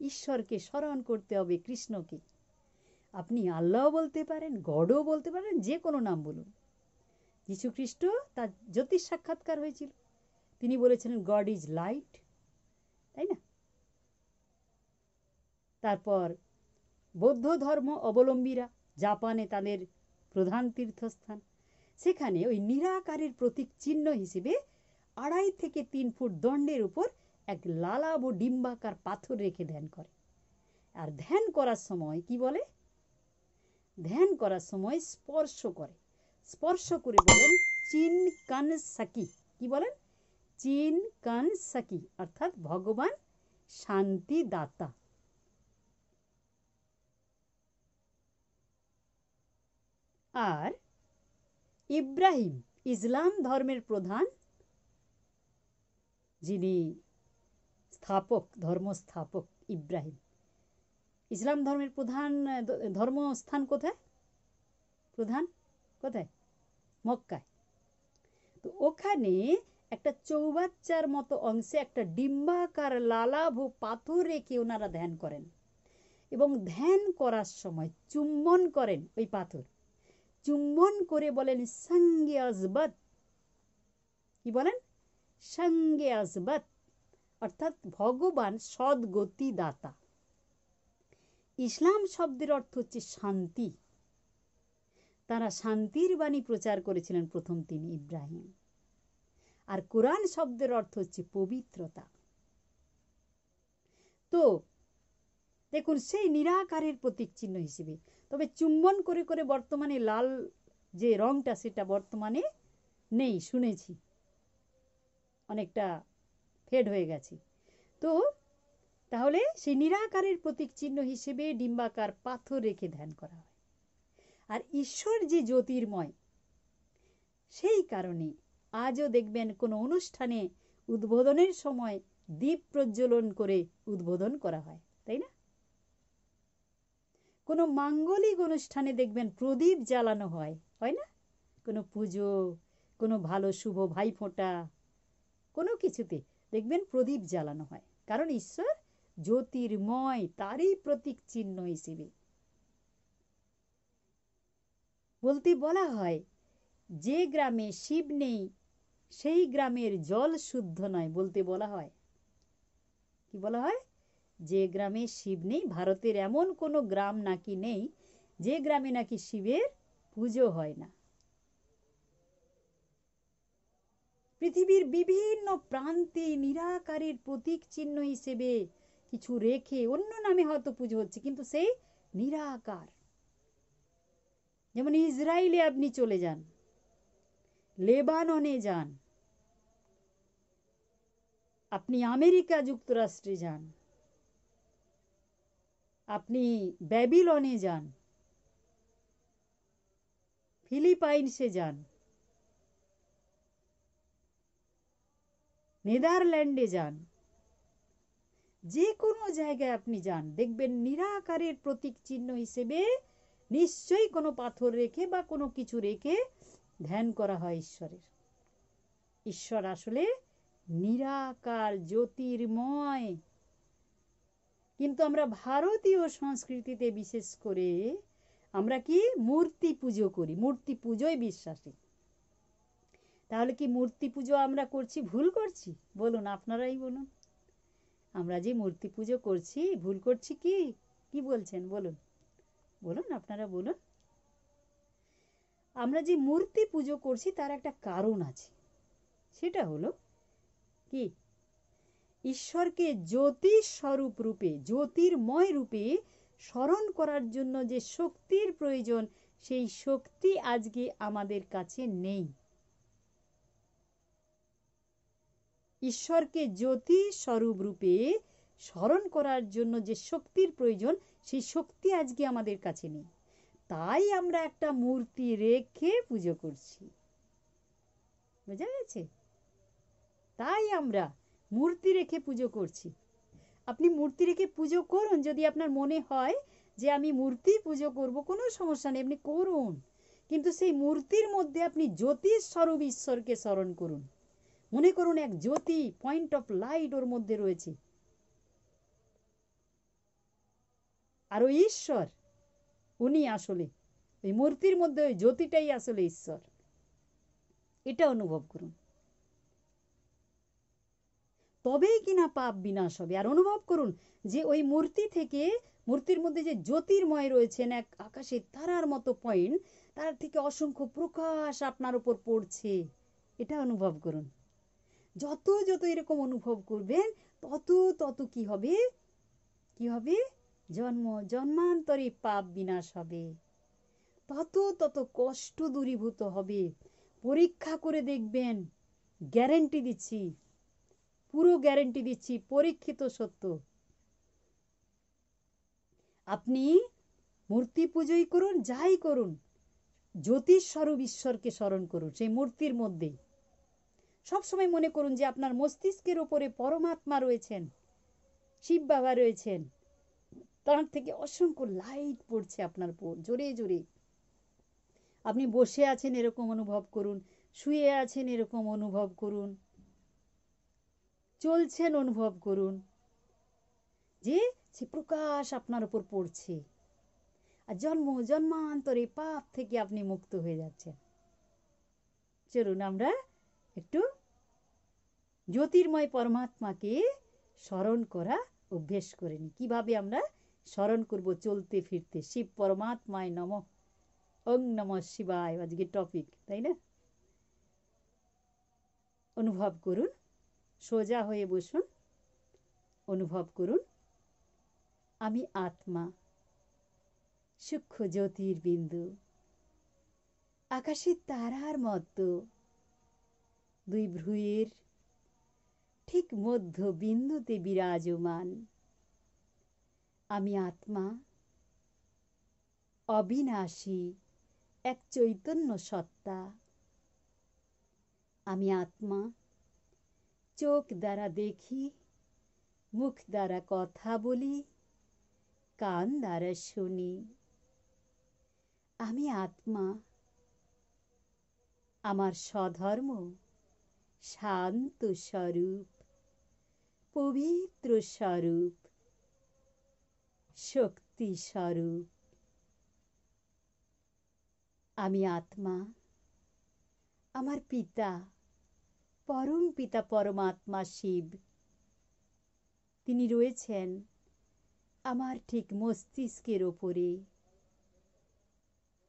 ঈশ্বরকে স্মরণ করতে হবে, কৃষ্ণকে। আপনি আল্লাহ বলতে পারেন, গডও বলতে পারেন, যে কোনো নাম বলুন। যীশু খ্রিস্ট, তার জ্যোতির সাক্ষাৎকার হয়েছিল, তিনি বলেছিলেন গড ইজ লাইট, তাই না? তারপর বৌদ্ধ ধর্ম অবলম্বীরা, জাপানে তাদের প্রধান তীর্থস্থান, সেখানে ওই নিরাকারের প্রতীক চিহ্ন হিসেবে 2.5 থেকে 3 ফুট দণ্ডের উপর এক লালাব ও ডিম্বাকার পাথর রেখে ধ্যান করে। আর ধ্যান করার সময় কি বলে? ধ্যান করার সময় স্পর্শ করে, স্পর্শ করে বলেন চিন কান সাকি। কি বলেন? চিন কান সাকি, অর্থাৎ ভগবান শান্তি দাতা। আর ইব্রাহিম, ইসলাম ধর্মের প্রধান, যিনি স্থাপক, ধর্মস্থাপক ইব্রাহিম। ইসলাম ধর্মের প্রধান ধর্মস্থান কোথায়? প্রধান কোথায়? মক্কায়। তো ওখানে একটা চৌবাচ্চার মতো অংশে একটা ডিম্বাকার লালাভ পাথর রেখে ওনারা ধ্যান করেন এবং ধ্যান করার সময় চুম্বন করেন ওই পাথর। চুম্বন করে বলেন সঙ্গে আজবাত। কি বলেন? সঙ্গে আজবাত, অর্থাৎ ভগবান সদ্গতি দাতা। ইসলাম শব্দের অর্থ হচ্ছে শান্তি। তারা শান্তির বাণী প্রচার করেছিলেন প্রথম তিনি ইব্রাহিম। আর কোরআন শব্দের অর্থ হচ্ছে পবিত্রতা। তো দেখুন, সেই নিরাকারের প্রতীক চিহ্ন হিসেবে, তবে চুম্বন করে করে বর্তমানে লাল যে রংটা সেটা বর্তমানে নেই, শুনেছি অনেকটা ফেড হয়ে গেছে। তো তাহলে সেই নিরাকারের প্রতীক চিহ্ন হিসেবে ডিম্বাকার পাথর রেখে ধ্যান করা হয়। আর ঈশ্বর যে জ্যোতির্ময়, সেই কারণে আজও দেখবেন কোনো অনুষ্ঠানে উদ্বোধনের সময় দীপ প্রজ্বলন করে উদ্বোধন করা হয়, তাই না? কোনো মাঙ্গলিক অনুষ্ঠানে দেখবেন প্রদীপ জ্বালানো হয়, হয় না? কোনো পুজো, কোনো ভালো শুভ ভাইফোঁটা, কোনো কিছুতে দেখবেন প্রদীপ জ্বালানো হয়, কারণ ঈশ্বর জ্যোতির্ময়, তারই প্রতীক চিহ্ন হিসেবে। বলতে বলা হয়, যে গ্রামে শিব নেই সেই গ্রামের জল শুদ্ধ নয়। বলতে বলা হয়, কি বলা হয়? যে গ্রামে শিব নেই, ভারতের এমন কোনো গ্রাম নাকি নেই যে গ্রামে নাকি শিবের পুজো হয় না। পৃথিবীর বিভিন্ন প্রান্তে নিরাকারের প্রতীক চিহ্ন হিসেবে কিছু রেখে অন্য নামে হয়তো পুজো হচ্ছে, কিন্তু সেই নিরাকার। যেমন ইসরায়েলে আপনি চলে যান, লেবাননে যান, আপনি আমেরিকা যুক্তরাষ্ট্রে যান, আপনি ব্যাবিলনে যান, ফিলিপাইন্সে যান, নেদারল্যান্ডে যান, যে কোনো জায়গায় আপনি যান, দেখবেন নিরাকারের প্রতীক চিহ্ন হিসেবে নিশ্চয়ই কোনো পাথর রেখে বা কোনো কিছু রেখে ধ্যান করা হয় ঈশ্বরের। ঈশ্বর আসলে নিরাকার, জ্যোতির্ময়। কিন্তু আমরা ভারতীয় সংস্কৃতিতে বিশেষ করে আমরা কি মূর্তি পুজো করি, মূর্তি পুজোয় বিশ্বাসী। তাহলে কি মূর্তি পুজো আমরা করছি ভুল করছি? বলুন, আপনারাই বলুন। আমরা যে মূর্তি পুজো করছি ভুল করছি কি? কি বলছেন বলুন, বলুন, আপনারা বলুন। আমরা যে মূর্তি পুজো করছি তার একটা কারণ আছে, সেটা হলো কি? ঈশ্বরকে জ্যোতির স্বরূপ রূপে, জ্যোতির্ময় রূপে স্মরণ করার জন্য যে শক্তির প্রয়োজন, সেই শক্তি আজকে আমাদের কাছে নেই। ঈশ্বরকে জ্যোতি স্বরূপ রূপে স্মরণ করার জন্য যে শক্তির প্রয়োজন, সেই শক্তি আজকে আমাদের কাছে নেই। তাই আমরা একটা মূর্তি রেখে পুজো করছি। বোঝা গেছে? তাই আমরা মূর্তি রেখে পুজো করছি। আপনি মূর্তি রেখে পুজো করুন, যদি আপনার মনে হয় যে আমি মূর্তি পুজো করব, কোনো সমস্যা নেই, আপনি করুন। কিন্তু সেই মূর্তির মধ্যে আপনি জ্যোতির স্বরূপ ঈশ্বরকে স্মরণ করুন। মনে করুন এক জ্যোতি, পয়েন্ট অফ লাইট ওর মধ্যে রয়েছে, আর ওই ঈশ্বর, উনি আসলে ওই মূর্তির মধ্যে ওই জ্যোতিটাই আসলে ঈশ্বর। এটা অনুভব করুন, তবেই কিনা পাপ বিনাশ হবে। আর অনুভব করুন যে ওই মূর্তি থেকে, মূর্তির মধ্যে যে জ্যোতির্ময় রয়েছেন, এক আকাশে তারার মতো পয়েন্ট, তার থেকে অসংখ্য প্রকাশ আপনার উপর পড়ছে, এটা অনুভব করুন। যত যত এরকম অনুভব করবেন তত তত কি হবে, কি হবে, জন্ম জন্মান্তরে পাপ বিনাশ হবে, তত তত কষ্ট দূরীভূত হবে। পরীক্ষা করে দেখবেন, গ্যারেন্টি দিচ্ছি, পুরো গ্যারেন্টি দিচ্ছি, পরীক্ষিত সত্য। আপনি মূর্তি পুজোই করুন, যাই করুন, জ্যোতিষ স্বরূপ ঈশ্বরকে স্মরণ করুন সেই মূর্তির মধ্যে। সবসময় মনে করুন যে আপনার মস্তিষ্কের ওপরে পরমাত্মা রয়েছেন, শিব বাবা রয়েছেন, তার থেকে অসংখ্য লাইট পড়ছে আপনার উপর জোরে জোরে। আপনি বসে আছেন এরকম অনুভব করুন, শুয়ে আছেন এরকম অনুভব করুন, চলছেন অনুভব করুন যে সে প্রকাশ আপনার উপর পড়ছে, আর জন্ম জন্মান্তরে পাপ থেকে আপনি মুক্ত হয়ে যাচ্ছেন। চলুন আমরা একটু জ্যোতির্ময় পরমাত্মাকে স্মরণ করা অভ্যেস করে নিই। কিভাবে আমরা স্মরণ করব চলতে ফিরতে? শিব পরমাত্মায় নমঃ, ওং নমঃ শিবায় আজকে টপিক, তাই না? অনুভব করুন, সোজা হয়ে বসুন, অনুভব করুন আমি আত্মা, সূক্ষ্ম জ্যোতির্বিন্দু, আকাশের তারার মতো দুই ভ্রুয়ের ঠিক মধ্য বিন্দুতে বিরাজমান। আমি আত্মা, অবিনাশী এক চৈতন্য সত্তা। আমি আত্মা, চোখ দ্বারা দেখি, মুখ দ্বারা কথা বলি, কান দ্বারা শুনি। আমি আত্মা, আমার স্বধর্ম শান্ত স্বরূপ, পবিত্র স্বরূপ, শক্তি স্বরূপ। আমি আত্মা, আমার পিতা, পরম পিতা পরমাত্মা শিব, তিনি রয়েছেন আমার ঠিক মস্তিষ্কের ওপরে।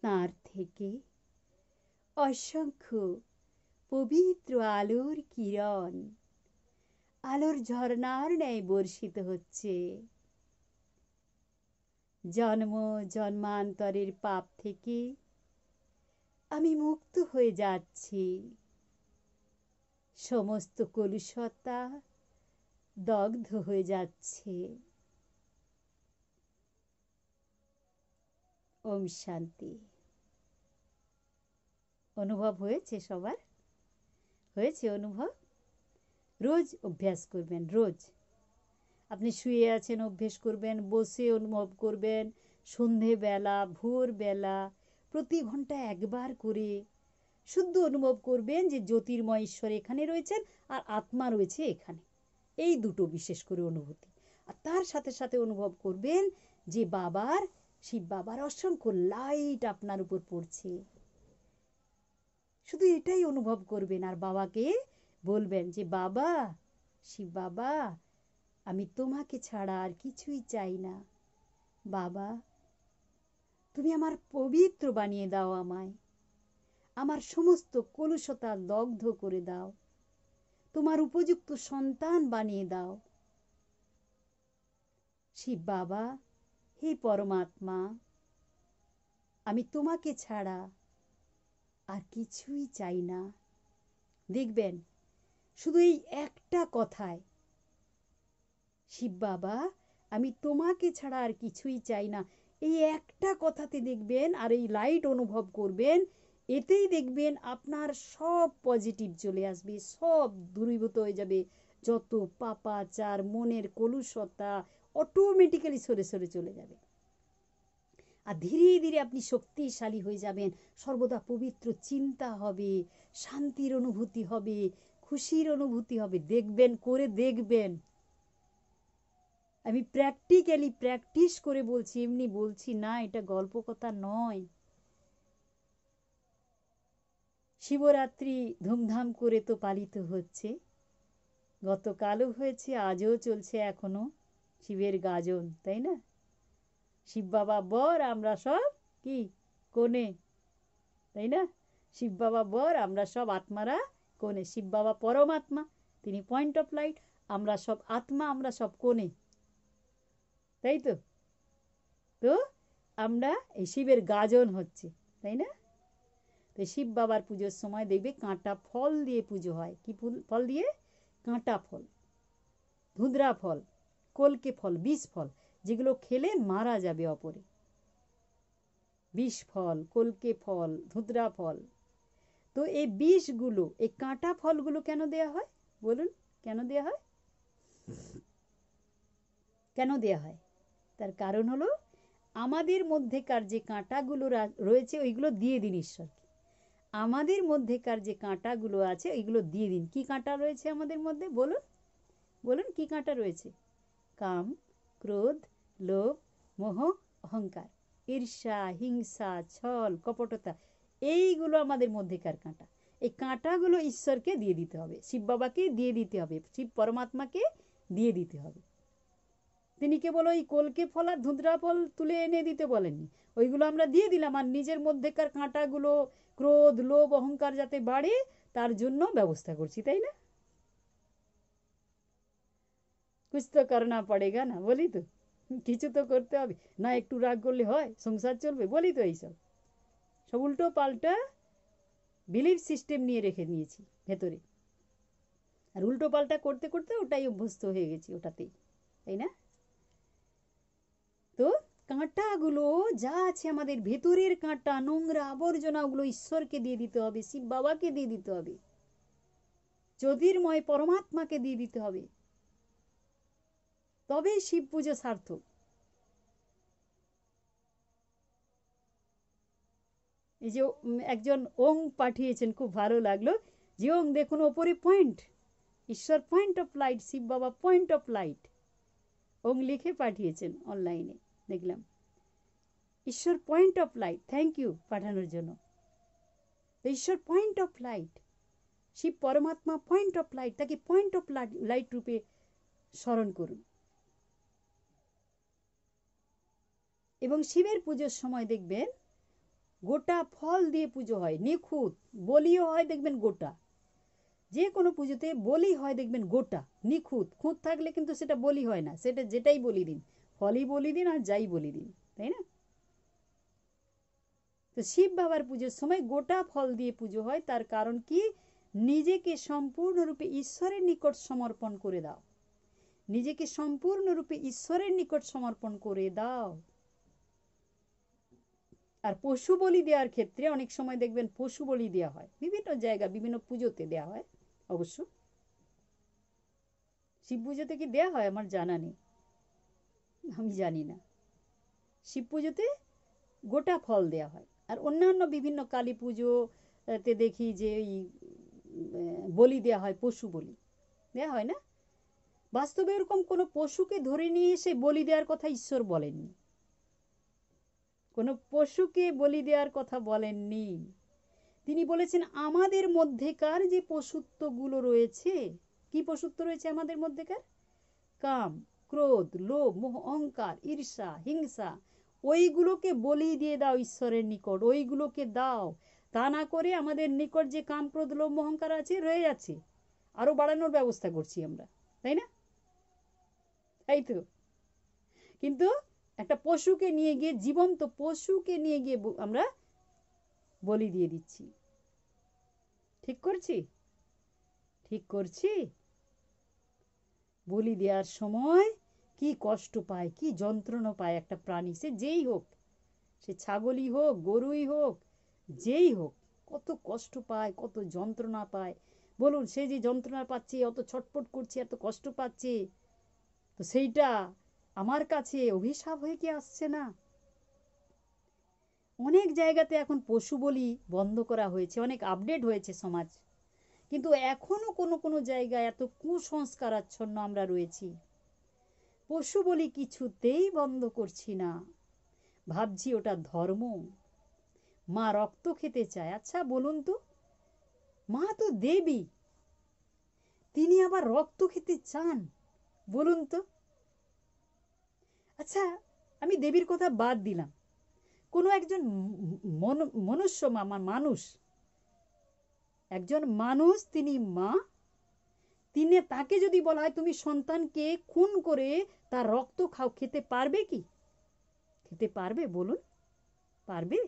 তাঁর থেকে অসংখ্য পবিত্র আলোর কিরণ আলোর ঝর্ণার ন্যায় বর্ষিত হচ্ছে। জন্ম জন্মান্তরের পাপ থেকে আমি মুক্ত হয়ে যাচ্ছি। সমস্ত কলুষতা দগ্ধ হয়ে যাচ্ছে। ওম শান্তি। অনুভব হয়েছে? সবার হয়েছে অনুভব? রোজ অভ্যাস করবেন, রোজ। আপনি শুয়ে আছেন অভ্যেস করবেন, বসে অনুভব করবেন, সন্ধেবেলা, ভোরবেলা, প্রতি ঘন্টা একবার করে শুদ্ধ অনুভব করবেন যে জ্যোতির্ময় ঈশ্বর এখানে রয়েছেন আর আত্মা রয়েছে এখানে। এই দুটো বিশেষ করে অনুভূতি। আর তার সাথে সাথে অনুভব করবেন যে বাবার, শিব বাবার অসংখ্য লাইট আপনার উপর পড়ছে। শুধু এটাই অনুভব করবেন আর বাবাকে বলবেন যে বাবা, শিব বাবা, আমি তোমাকে ছাড়া আর কিছুই চাই না। বাবা, তুমি আমার পবিত্র বানিয়ে দাও, আমায় আমার সমস্ত কলুষতা দগ্ধ করে দাও, তোমার উপযুক্ত সন্তান বানিয়ে দাও। শিব বাবা, হে পরমাত্মা, আমি তোমাকে ছাড়া আর কিছুই চাই না। দেখবেন শুধু এই একটা কথায়, শিব বাবা, আমি তোমাকে ছাড়া আর কিছুই চাই না, এই একটা কথাতে দেখবেন আর এই লাইট অনুভব করবেন, এতেই দেখবেন আপনার সব পজিটিভ চলে আসবে, সব দূরীভূত হয়ে যাবে। যত পাপাচার, মনের কলুষতা অটোমেটিক্যালি সরে সরে চলে যাবে। আর ধীরে ধীরে আপনি শক্তিশালী হয়ে যাবেন। সর্বদা পবিত্র চিন্তা হবে, শান্তির অনুভূতি হবে, খুশির অনুভূতি হবে। দেখবেন, করে দেখবেন। আমি প্র্যাকটিক্যালি প্র্যাকটিস করে বলছি, এমনি বলছি না, এটা গল্প কথা নয়। শিবরাত্রি ধুমধাম করে তো পালিত হচ্ছে, গতকালও হয়েছে, আজও চলছে এখনো শিবের গাজন, তাই না? শিব বাবা বর, আমরা সব কি কোণে। তাই না? শিব বাবা বর, আমরা সব আত্মারা কোণে। শিব বাবা পরমাত্মা, তিনি পয়েন্ট অফ লাইট, আমরা সব আত্মা, আমরা সব কোণে, তাই তো? তো আমরা এই শিবের গাজন হচ্ছে, তাই না? তো শিব বাবার পুজোর সময় দেখবে কাঁটা ফল দিয়ে পুজো হয়। কি ফল দিয়ে? কাঁটা ফল, ধুঁধরা ফল, কলকে ফল, বিষ ফল, যেগুলো খেলে মারা যাবে অপরে। বিষ ফল, কলকে ফল, ধুঁধরা ফল। তো এই বিষগুলো, এই কাঁটা ফলগুলো কেন দেয়া হয় বলুন? কেন দেয়া হয়? কেন দেয়া হয়? তার কারণ হলো আমাদের মধ্যেকার যে কাঁটাগুলো রয়েছে ওইগুলো দিয়ে দিন ঈশ্বরকে। আমাদের মধ্যেকার যে কাঁটাগুলো আছে ওইগুলো দিয়ে দিন। কি কাঁটা রয়েছে আমাদের মধ্যে বলুন? বলুন কি কাঁটা রয়েছে? কাম, ক্রোধ, লোভ, মোহ, অহংকার, ঈর্ষা, হিংসা, ছল, কপটতা, এইগুলো আমাদের মধ্যেকার কাঁটা। এই কাঁটাগুলো ঈশ্বরকে দিয়ে দিতে হবে, শিব বাবাকে দিয়ে দিতে হবে, শিব পরমাত্মাকে দিয়ে দিতে হবে। তিনি কেবল ওই কলকে ফল আর ধুঁধরা ফল তুলে এনে দিতে বলেননি, ওইগুলো আমরা দিয়ে দিলাম। আর নিজের মধ্যেকার কাঁটাগুলো, ক্রোধ, লোভ, অহংকার যাতে বাড়ে তার জন্য ব্যবস্থা করছি, তাই না? कुछ तो करना पड़ेगा ना, বলি তো? কিছু তো করতে হবে না, একটু রাগ করলে হয়? সংসার চলবে? বলি তো এইসব সব উল্টো পাল্টা বিলিফ সিস্টেম নিয়ে রেখে নিয়েছি ভেতরে, আর উল্টো পাল্টা করতে করতে ওটাই অভ্যস্ত হয়ে গেছি, ওটাতেই, তাই না? তো কাঁটাগুলো যা আছে আমাদের ভেতরের কাঁটা, নোংরা আবর্জনাগুলো ঈশ্বরকে দিয়ে দিতে হবে, শিব বাবাকে দিয়ে দিতে হবে, জ্যোতির্ময় পরমাত্মাকে দিয়ে দিতে হবে, তবেই শিব পুজো সার্থক। এই যে একজন ওং পাঠিয়েছেন, খুব ভালো লাগলো, যে ওং দেখুন ওপরে পয়েন্ট, ঈশ্বর পয়েন্ট অফ লাইট, শিব বাবা পয়েন্ট অফ লাইট, ওং লিখে পাঠিয়েছেন অনলাইনে, দেখলাম। ঈশ্বর point of light, thank you পাঠানোর জন্য। ঈশ্বর পয়েন্ট অফ লাইট, শিব পরমাত্মা পয়েন্ট অফ লাইট, তাকে পয়েন্ট অফ লাইট রূপে স্মরণ করুন। এবং শিবের পুজোর সময় দেখবেন গোটা ফল দিয়ে পুজো হয়, নিখুঁত। বলিও হয় দেখবেন গোটা, যে কোনো পুজোতে বলি হয় দেখবেন গোটা, নিখুঁত। খুঁত থাকলে কিন্তু সেটা বলি হয় না, সেটা যেটাই বলি দিন, ফলই বলি দিন আর যাই বলি দিন, তাই না? তো শিব বাবার পুজোর সময় গোটা ফল দিয়ে পুজো হয়। তার কারণ কি? নিজেকে সম্পূর্ণরূপে ঈশ্বরের নিকট সমর্পণ করে দাও, নিজেকে সম্পূর্ণরূপে ঈশ্বরের নিকট সমর্পণ করে দাও। আর পশু বলি দেওয়ার ক্ষেত্রে অনেক সময় দেখবেন পশু বলি দেওয়া হয়, বিভিন্ন জায়গা বিভিন্ন পুজোতে দেওয়া হয়। অবশ্য শিব পুজোতে কি দেওয়া হয় আমার জানা নেই, আমি জানি না। শিব পুজোতে গোটা ফল দেওয়া হয়। আর অন্যান্য বিভিন্ন কালী পুজোতে দেখি যে ওই বলি দেওয়া হয়, পশু বলি দেওয়া হয় না। বাস্তবে এরকম কোনো পশুকে ধরে নিয়ে এসে বলি দেওয়ার কথা ঈশ্বর বলেননি, কোনো পশুকে বলি দেওয়ার কথা বলেননি। তিনি বলেছেন আমাদের মধ্যেকার যে পশুত্বগুলো রয়েছে, কি পশুত্ব রয়েছে আমাদের মধ্যেকার? কাম, ক্রোধ, লোভ, মোহ, অহংকার, ঈর্ষা, হিংসা, ওইগুলোকে বলি দিয়ে দাও ঈশ্বরের নিকট, ওইগুলোকে দাও। তা না করে আমাদের নিকট যে কাম, ক্রোধ, লোভ, মোহ, অহংকার আছে রয়ে যাচ্ছে, আরো বাড়ানোর ব্যবস্থা করছি আমরা, তাই না? তাই তো। কিন্তু একটা পশুকে নিয়ে গিয়ে, জীবন্ত পশুকে নিয়ে গিয়ে আমরা বলি দিয়ে দিচ্ছি। ঠিক করছি? ঠিক করছি? বলি দেওয়ার সময় কি কষ্ট পায়, কি যন্ত্রণা পায় একটা প্রাণী, সে যেই হোক, সে ছাগলই হোক, গরুই হোক, যেই হোক, কত কষ্ট পায়, কত যন্ত্রণা পায়। বলুন, সে যে যন্ত্রণা পাচ্ছে, অত ছটফট করছে, এত কষ্ট পাচ্ছে, তো সেইটা আমার কাছে অভিশাপ হয়ে কি আসছে না? অনেক জায়গাতে এখন পশু বলি বন্ধ করা হয়েছে, অনেক আপডেট হয়েছে সমাজ, কিন্তু এখনো কোনো কোনো জায়গায় এত কুসংস্কারাচ্ছন্ন আমরা রয়েছি। পশু বলি কিছুতেই বন্ধ করছি না, ভাবছি ওটা ধর্ম। মা রক্ত খেতে চায়, আচ্ছা বলুন তো, মা তো দেবী, তিনি আবার রক্ত খেতে চান? বলুন তো। আচ্ছা, আমি দেবীর কথা বাদ দিলাম, কোনো একজন মনুষ্য মানুষ, একজন মানুষ, তিনি মা, তাকে যদি বলা হয় তুমি সন্তানকে খুন করে তার রক্ত খাও, খেতে পারবে কি? খেতে পারবে বলুন? পারবে?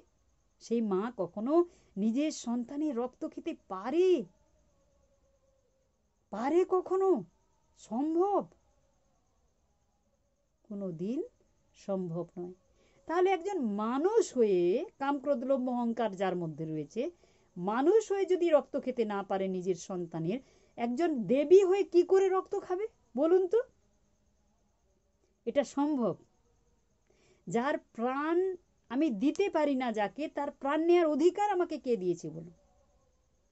সেই মা কখনো নিজের সন্তানের রক্ত খেতে পারে? পারে কখনো? সম্ভব? কোনোদিন সম্ভব নয়। তাহলে একজন মানুষ হয়ে, কাম ক্রোধ লোভ মোহ অহংকার যার মধ্যে রয়েছে, মানুষ হয়ে যদি রক্ত খেতে না পারে নিজের সন্তানের, একজন দেবী হয়ে কি করে রক্ত খাবে বলুন তো? এটা সম্ভব? যার প্রাণ আমি দিতে পারি না, যাকে, তার প্রাণ নেওয়ার অধিকার আমাকে কে দিয়েছে বলুন?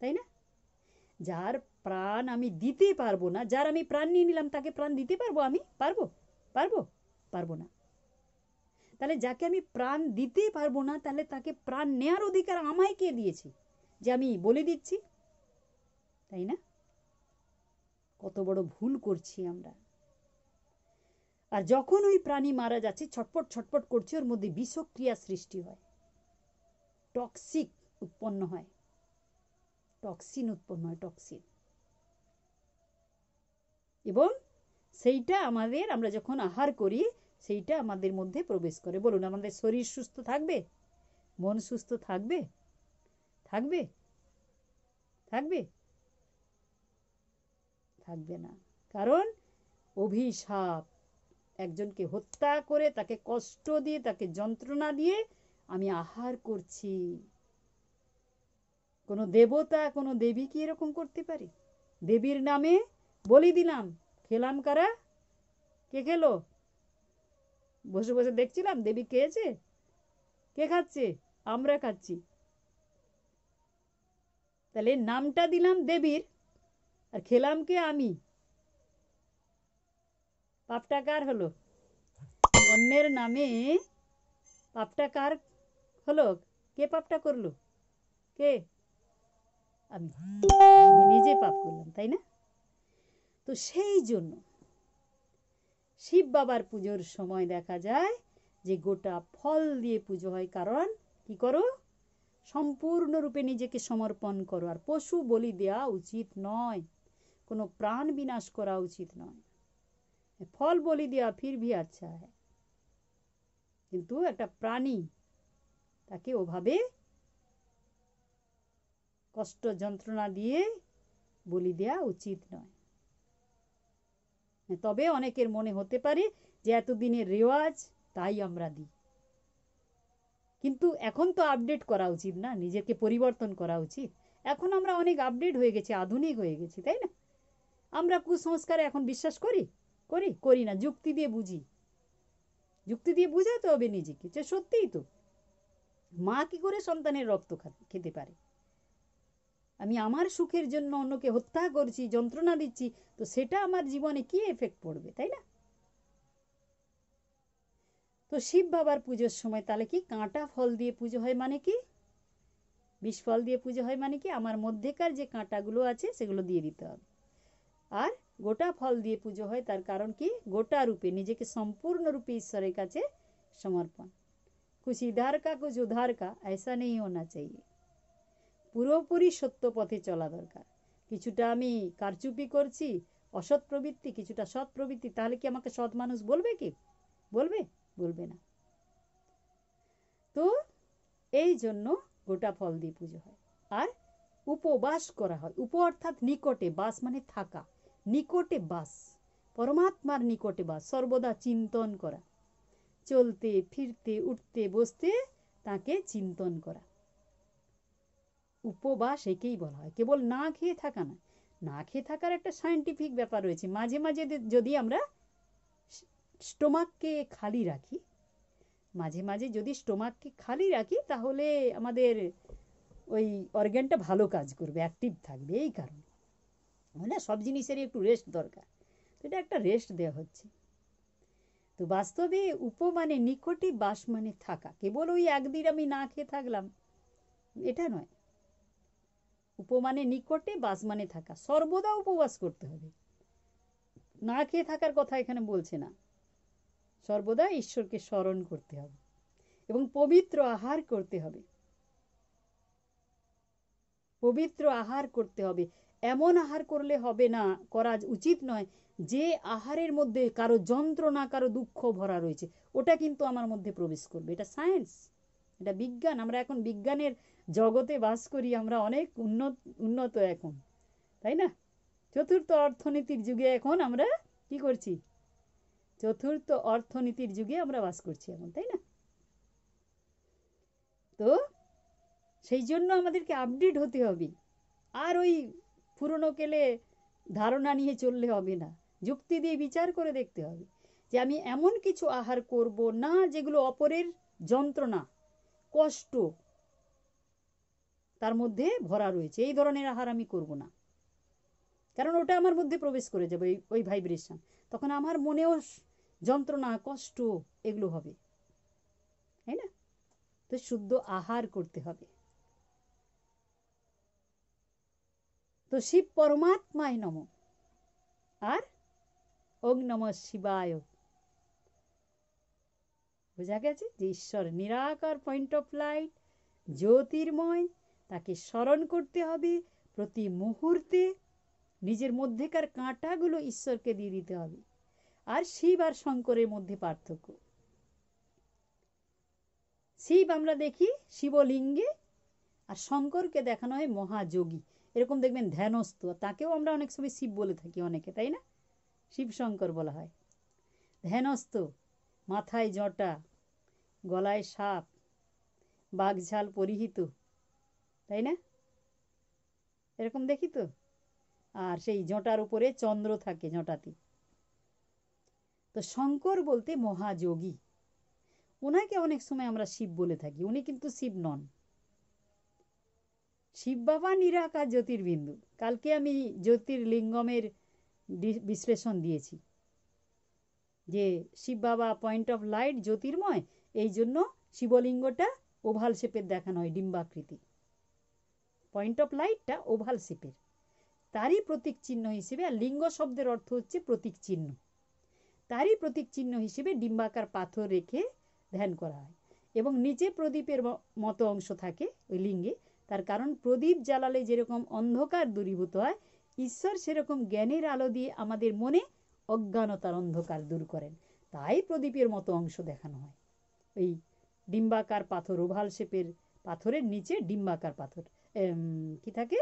তাই না? যার প্রাণ আমি দিতে পারবো না, যার আমি প্রাণ নিয়ে নিলাম, তাকে প্রাণ দিতে পারবো আমি? পারবো? পারবো? পারবো না। তাহলে যাকে আমি প্রাণ দিতে পারবো না, তাহলে তাকে প্রাণ নেওয়ার অধিকার আমায় কে দিয়েছে যে আমি বলে দিচ্ছি? তাই না? কত বড় ভুল করছি আমরা। আর যখন ওই প্রাণী মারা যাচ্ছে, ছটপট ছটপট করছে, ওর মধ্যে বিষক্রিয়া সৃষ্টি হয়, টক্সিক উৎপন্ন হয়, টক্সিন উৎপন্ন হয়, টক্সিন। এবং সেইটা আমরা যখন আহার করি, সেইটা আমাদের মধ্যে প্রবেশ করে। বলুন, আমাদের শরীর সুস্থ থাকবে? মন সুস্থ থাকবে? থাকবে? থাকবে? থাকবে না। কারণ অভিশাপ, একজনকে হত্যা করে, তাকে কষ্ট দিয়ে, তাকে যন্ত্রণা দিয়ে আমি আহার করছি। কোনো দেবতা, কোনো দেবী কি এরকম করতে পারে? দেবীর নামে বলি দিলাম, খেলাম কারা? কে খেলো? বসে বসে দেখছিলাম দেবী খেয়েছে? কে খাচ্ছে? আমরা খাচ্ছি। তাহলে নামটা দিলাম দেবীর, আর খেলাম কে? আমি। পাপটা কার হলো? অন্যের নামে পাপটা কার হলো? কে পাপটা করলো? কে? আমি। আমি নিজে পাপ করলাম, তাই না? তো সেই জন্য শিব বাবার পুজোর সময় দেখা যায় যে গোটা ফল দিয়ে পুজো হয়। কারণ কি করো? সম্পূর্ণরূপে নিজেকে সমর্পণ করো। আর পশু বলি দেওয়া উচিত নয়, কোনো প্রাণ বিনাশ করা উচিত নয়। ফল বলি দেওয়া ফির ভি আচ্ছা হয়, কিন্তু একটা প্রাণী, তাকে ওভাবে কষ্ট যন্ত্রণা দিয়ে বলি দেওয়া উচিত নয়। তবে অনেকের মনে হতে পারে যে এতদিনের রেওয়াজ, তাই আমরা দিই। কিন্তু এখন তো আপডেট করা উচিত না? নিজেকে পরিবর্তন করা উচিত। এখন আমরা অনেক আপডেট হয়ে গেছি, আধুনিক হয়ে গেছি, তাই না? আমরা কুসংস্কারে এখন বিশ্বাস করি? করি না। যুক্তি দিয়ে বুঝি, যুক্তি দিয়ে বুঝাতে হবে নিজেকে যে সত্যিই তো মা কি করে সন্তানের রক্ত খেতে পারে? আমি আমার সুখের জন্য অন্যকে হত্যা করছি, যন্ত্রণা দিচ্ছি, তো সেটা আমার জীবনে কি এফেক্ট পড়বে, তাই না? তো শিব বাবার পুজোর সময় তাহলে কি কাঁটা ফল দিয়ে পুজো হয়? মানে কি? বিষ ফল দিয়ে পুজো হয় মানে কি? আমার মধ্যেকার যে কাঁটাগুলো আছে সেগুলো দিয়ে দিতে হবে। আর গোটা ফল দিয়ে পুজো হয়, তার কারণ কি? গোটা রূপে নিজেকে সম্পূর্ণরূপে ঈশ্বরের কাছে সমর্পণ। कुछ इधर का कुछ उधर का ऐसा नहीं होना चाहिए। পুরোপুরি সত্য পথে চলা দরকার। কিছুটা আমি কারচুপি করছি, অসৎ প্রবৃত্তি, কিছুটা সৎ প্রবৃত্তি, তাহলে কি আমাকে সৎ মানুষ বলবে? কি বলবে? বলবে না। তো এই জন্য গোটা ফল দিয়ে পুজো হয়। আর উপবাস করা হয়। উপ অর্থাৎ নিকটে, বাস মানে থাকা, নিকটে বাস, পরমাত্মার নিকটে বাস, সর্বদা চিন্তন করা, চলতে ফিরতে উঠতে বসতে তাকে চিন্তন করা। উপবাস একেই বলা হয়। কেবল না খেয়ে থাকা না, না খেয়ে থাকার একটা সায়েন্টিফিক ব্যাপার রয়েছে। মাঝে মাঝে যদি আমরা স্টোমাককে খালি রাখি, মাঝে মাঝে যদি স্টোমাককে খালি রাখি, তাহলে আমাদের ওই অর্গ্যানটা ভালো কাজ করবে, অ্যাক্টিভ থাকবে। এই কারণে মানে সব জিনিসেরই একটু রেস্ট দরকার। তো এটা একটা রেস্ট দেওয়া হচ্ছে। তো বাস্তবে উপ মানে নিকটে, বাস মানে থাকা। কেবল ওই একদিন আমি না খেয়ে থাকলাম এটা নয়। উপ মানে নিকটে, বাস মানে থাকা। সর্বদা উপবাস করতে হবে, না খেয়ে থাকার কথা এখানে বলছে না। সর্বদা ঈশ্বরকে স্মরণ করতে হবে। এবং পবিত্র আহার করতে হবে। পবিত্র আহার করতে হবে। এমন আহার করলে হবে না, করা উচিত নয় যে আহারের মধ্যে কারো যন্ত্রণা, কারো দুঃখ ভরা রয়েছে, ওটা কিন্তু আমার মধ্যে প্রবেশ করবে। এটা সায়েন্স, এটা বিজ্ঞান। আমরা এখন বিজ্ঞানের জগতে বাস করি, আমরা অনেক উন্নত এখন, তাই না? চতুর্থ অর্থনীতির যুগে এখন আমরা কি করছি? চতুর্থ অর্থনীতির যুগে আমরা বাস করছি এখন, তাই না? তো সেই জন্য আমাদেরকে আপডেট হতে হবে। আর ওই পুরনো কেলে ধারণা নিয়ে চললে হবে না, যুক্তি দিয়ে বিচার করে দেখতে হবে যে আমি এমন কিছু আহার করব না যেগুলো অপরের যন্ত্রণা, কষ্ট তার মধ্যে ভরা রয়েছে। এই ধরনের আহার আমি করব না, কারণ ওটা আমার মধ্যে প্রবেশ করে যাবে, ওই ভাইব্রেশন। তখন আমার মনেও যন্ত্রণা, কষ্ট এগুলো হবে, তাই না? তো শুদ্ধ আহার করতে হবে। তো শিব পরমাত্মায় নম, আর ওং নমঃ শিবায়। বোঝা গেছে যে ঈশ্বর নিরাকার, পয়েন্ট অফ লাইট, জ্যোতির্ময়, তাকে স্মরণ করতে হবে প্রতি মুহূর্তে। নিজের মধ্যেকার কাঁটাগুলো ঈশ্বরকে দিয়ে দিতে হবে। আর শিব আর শঙ্করের মধ্যে পার্থক্য, শিব আমরা দেখি শিবলিঙ্গে, আর শঙ্করকে দেখানো হয় মহাযোগী। এরকম দেখবেন ধ্যানস্থ, তাকেও আমরা অনেক সময় শিব বলে থাকি অনেকে, তাই না? শিব শঙ্কর বলা হয়। ধ্যানস্থ, মাথায় জটা, গলায় সাপ, বাঘঝাল পরিহিত, তাই না? এরকম দেখি তো। আর সেই জটার উপরে চন্দ্র থাকে জটাতে। তো শঙ্কর বলতে মহাযোগী, ওনাকে অনেক সময় আমরা শিব বলে থাকি, উনি কিন্তু শিব নন। শিব বাবা নিরাকার জ্যোতির্বিন্দু। কালকে আমি জ্যোতির্লিঙ্গমের বিশ্লেষণ দিয়েছি যে শিব বাবা পয়েন্ট অফ লাইট, জ্যোতির্ময়, এই জন্য শিবলিঙ্গটা ওভাল শেপের দেখানো হয়, ডিম্বাকৃতি। পয়েন্ট অফ লাইটটা ওভাল শেপের, তারই প্রতীক চিহ্ন হিসেবে, আর লিঙ্গ শব্দের অর্থ হচ্ছে প্রতীক চিহ্ন, তারই প্রতীক চিহ্ন হিসেবে ডিম্বাকার পাথর রেখে ধ্যান করা হয়। এবং নিচে প্রদীপের মতো অংশ থাকে ওই লিঙ্গে, তার কারণ প্রদীপ জ্বালালে যেরকম অন্ধকার দূরীভূত হয়, ঈশ্বর সেরকম জ্ঞানের আলো দিয়ে আমাদের মনে অজ্ঞানতার অন্ধকার দূর করেন। তাই প্রদীপের মতো অংশ দেখানো হয়। ওই ডিম্বাকার পাথর, ওভাল শেপের পাথরের নিচে ডিম্বাকার পাথর কি থাকে?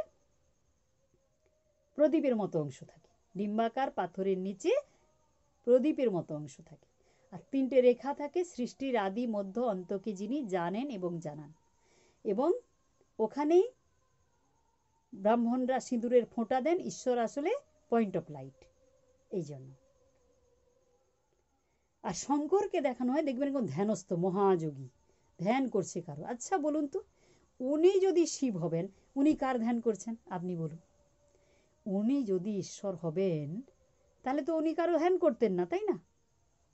প্রদীপের মতো অংশ থাকে। ডিম্বাকার পাথরের নিচে প্রদীপের মতো অংশ থাকে, আর তিনটে রেখা থাকে, সৃষ্টির আদি মধ্য অন্তকে যিনি জানেন এবং জানান। এবং ওখানেই ব্রাহ্মণরা সিঁদুরের ফোঁটা দেন, ঈশ্বর আসলে পয়েন্ট অফ লাইট, এই জন্য। আর শঙ্করকে দেখানো হয়, দেখবেন এখন ধ্যানস্থ, মহাযোগী, ধ্যান করছে কারো। আচ্ছা বলুন তো, উনি যদি শিব হবেন, উনি কার ধ্যান করছেন আপনি বলুন? উনি যদি ঈশ্বর হবেন, তাহলে তো উনি কারো ধ্যান করতেন না, তাই না?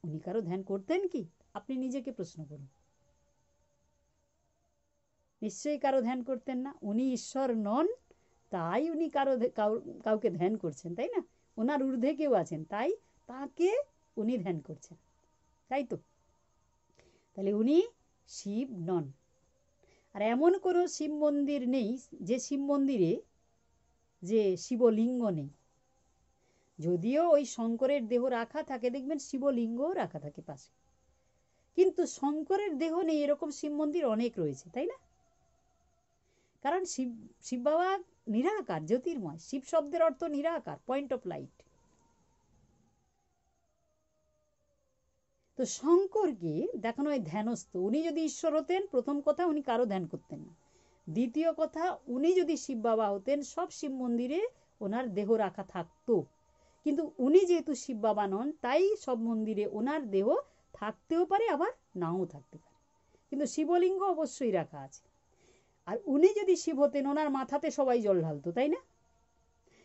উনি কারো ধ্যান করতেন কি? আপনি নিজেকে প্রশ্ন করুন। নিশ্চয়ই কারো ধ্যান করতেন না। উনি ঈশ্বর নন, তাই উনি কাউকে ধ্যান করছেন, তাই না? ওনার ঊর্ধ্বে কেউ আছেন, তাই তাকে উনি ধ্যান করছেন, তাই তো? তাহলে উনি শিব নন। আর এমন কোনো শিব মন্দির নেই যে শিব মন্দিরে যে শিবলিঙ্গ নেই। যদিও ওই শঙ্করের দেহ রাখা থাকে, দেখবেন শিবলিঙ্গও রাখা থাকে পাশে, কিন্তু শঙ্করের দেহ নেই এরকম শিব মন্দির অনেক রয়েছে, তাই না? কারণ শিব বাবা নিরাকার, জ্যোতির্ময়। শিব শব্দের অর্থ নিরাকার, পয়েন্ট অফ লাইট। তো শঙ্করকে দেখানো হয় ধ্যানস্থ। উনি যদি ঈশ্বর হতেন, প্রথম কথা উনি কারো ধ্যান করতেন না। দ্বিতীয় কথা, উনি যদি শিব বাবা হতেন, সব শিব মন্দিরে ওনার দেহ রাখা থাকতো। কিন্তু উনি যেহেতু শিব বাবা নন, তাই সব মন্দিরে ওনার দেহ থাকতেও পারে, আবার নাও থাকতে পারে, কিন্তু শিবলিঙ্গ অবশ্যই রাখা আছে। আর উনি যদি শিব হতেন, ওনার মাথাতে সবাই জল ঢালতো, তাই না?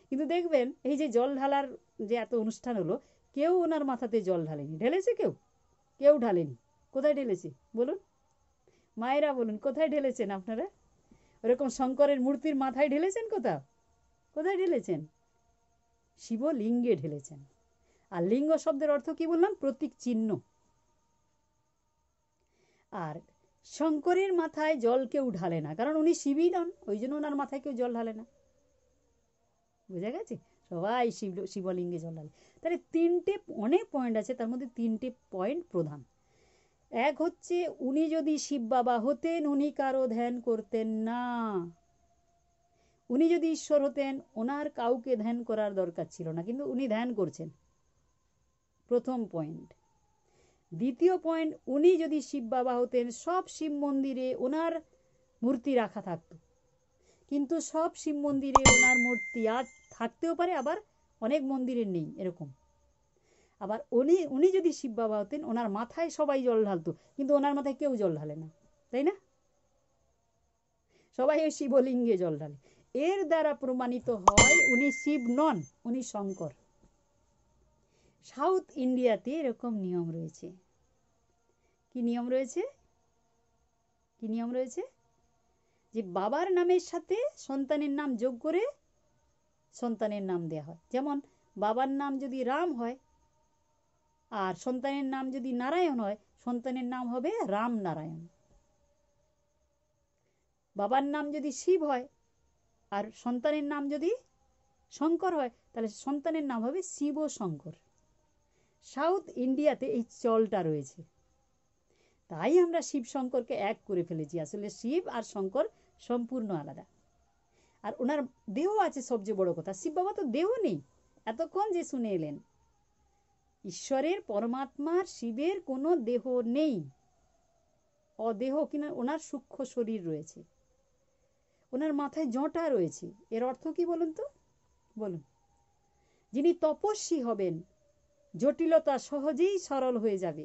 কিন্তু দেখবেন এই যে জল ঢালার যে এত অনুষ্ঠান হলো, কেউ ওনার মাথাতে জল ঢালেনি। ঢেলেছে কেউ? কেউ ঢালেনি। কোথায় ঢেলেছে বলুন? মায়েরা বলুন, কোথায় ঢেলেছেন আপনারা? ওরকম শঙ্করের মূর্তির মাথায় ঢেলেছেন কোথাও? কোথায় ঢেলেছেন? শিবলিঙ্গে ঢেলেছেন। আর লিঙ্গ শব্দের অর্থ কি বললাম? প্রতীক চিহ্ন। আর শঙ্করের মাথায় জল কেউ ঢালে না, কারণ উনি শিবই নন, ওই জন্য ওনার মাথায় কেউ জল ঢালে না। বুঝা গেছে? সবাই শিবলিঙ্গে জল ঢালে। তাহলে তিনটে অনেক পয়েন্ট আছে, তার মধ্যে তিনটে পয়েন্ট প্রধান। এক হচ্ছে, উনি যদি শিব বাবা হতেন উনি কারো ধ্যান করতেন না। উনি যদি ঈশ্বর হতেন ওনার কাউকে ধ্যান করার দরকার ছিল না, কিন্তু উনি ধ্যান করছেন, প্রথম পয়েন্ট। দ্বিতীয় পয়েন্ট, উনি যদি শিব বাবা হতেন সব শিব মন্দিরে ওনার মূর্তি রাখা থাকতো, কিন্তু সব শিব মন্দিরে ওনার মূর্তি আজ থাকতেও পারে, আবার অনেক মন্দিরে নেই, এরকম। আবার উনি যদি শিব বাবা হতেন ওনার মাথায় সবাই জল ঢালতো, কিন্তু ওনার মাথায় কেউ জল ঢালে না, তাই না? সবাই ওই শিবলিঙ্গে জল ঢালে। এর দ্বারা প্রমাণিত হয় উনি শিব নন, উনি শঙ্কর। সাউথ ইন্ডিয়াতে এরকম নিয়ম রয়েছে। কি নিয়ম রয়েছে? কি নিয়ম রয়েছে? যে বাবার নামের সাথে সন্তানের নাম যোগ করে সন্তানের নাম দেয়া হয়। যেমন বাবার নাম যদি রাম হয় আর সন্তানের নাম যদি নারায়ণ হয়, সন্তানের নাম হবে রাম নারায়ণ। বাবার নাম যদি শিব হয় আর সন্তানের নাম যদি শঙ্কর হয়, তাহলে সন্তানের নাম হবে শিব শঙ্কর। সাউথ ইন্ডিয়াতে এই চলটা রয়েছে, তাই আমরা শিব শঙ্করকে এক করে ফেলেছি। আসলে শিব আর শঙ্কর সম্পূর্ণ আলাদা। আর ওনার দেহ আছে, সবচেয়ে বড় কথা, শিব বাবা তো দেহ নেই, এতক্ষণ যে শুনে এলেন। ঈশ্বরের, পরমাত্মার, শিবের কোনো দেহ নেই, অদেহ। কিনা ওনার সূক্ষ্ম শরীর রয়েছে, ওনার মাথায় জটা রয়েছে। এর অর্থ কি বলুন তো? বলুন। যিনি তপস্বী হবেন জটিলতা সহজেই সরল হয়ে যাবে,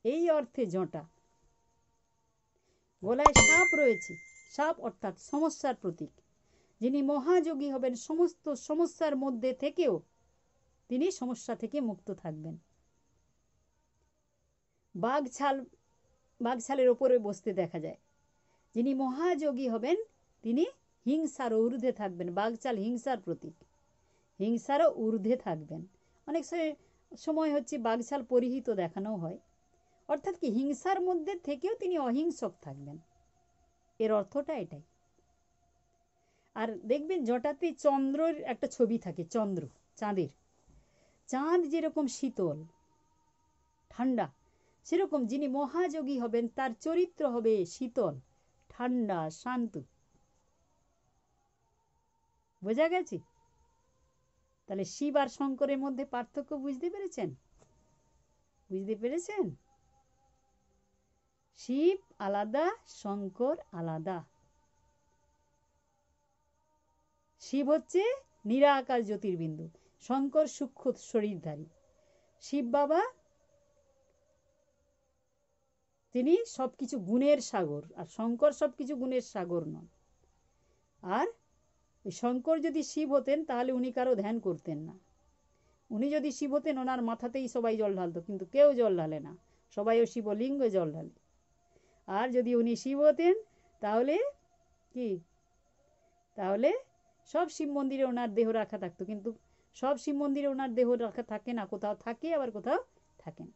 এই অর্থে জটা। গলায় সাপ রয়েছে, সাপ অর্থাৎ সমস্যার প্রতীক। যিনি মহাযোগী হবেন সমস্ত সমস্যার মধ্যে থেকেও তিনি সমস্যা থেকে মুক্ত থাকবেন। বাঘছালের ওপরে বসতে দেখা যায়। যিনি মহাযোগী হবেন তিনি হিংসার ঊর্ধ্বে থাকবেন। বাঘছাল হিংসার প্রতীক, হিংসারও ঊর্ধ্বে থাকবেন। অনেক সময় হচ্ছে বাঘছাল পরিহিত দেখানো হয়, অর্থাৎ কি হিংসার মধ্যে থেকেও তিনি অহিংসক থাকবেন, এর অর্থটা এটাই। আর দেখবেন জটাতে চন্দ্রের একটা ছবি থাকে, চন্দ্র, চাঁদের। চাঁদ যেরকম শীতল ঠান্ডা, সেরকম যিনি মহাযোগী হবেন তার চরিত্র হবে শীতল ঠান্ডা শান্ত। বোঝা গেছে? তাহলে শিব আর শঙ্করের মধ্যে পার্থক্য বুঝতে পেরেছেন? বুঝতে পেরেছেন? শিব আলাদা, শঙ্কর আলাদা। শিব হচ্ছে নিরাকার জ্যোতির্বিন্দু, শঙ্কর সূক্ষ্ম শরীরধারী। শিব বাবা তিনি সবকিছু গুণের সাগর, আর শঙ্কর সবকিছু গুণের সাগর নন। আর শঙ্কর যদি শিব হতেন তাহলে উনি কারো ধ্যান করতেন না। উনি যদি শিব হতেন ওনার মাথাতেই সবাই জল ঢালতো, কিন্তু কেউ জল ঢালে না, সবাই ও শিবলিঙ্গে জল ঢালে। আর যদি উনি শিব হতেন তাহলে কি, তাহলে সব শিব মন্দিরে ওনার দেহ রাখা থাকতো, কিন্তু সব শিব মন্দিরে ওনার দেহ রাখা থাকে না, কোথাও থাকে আবার কোথাও থাকে না।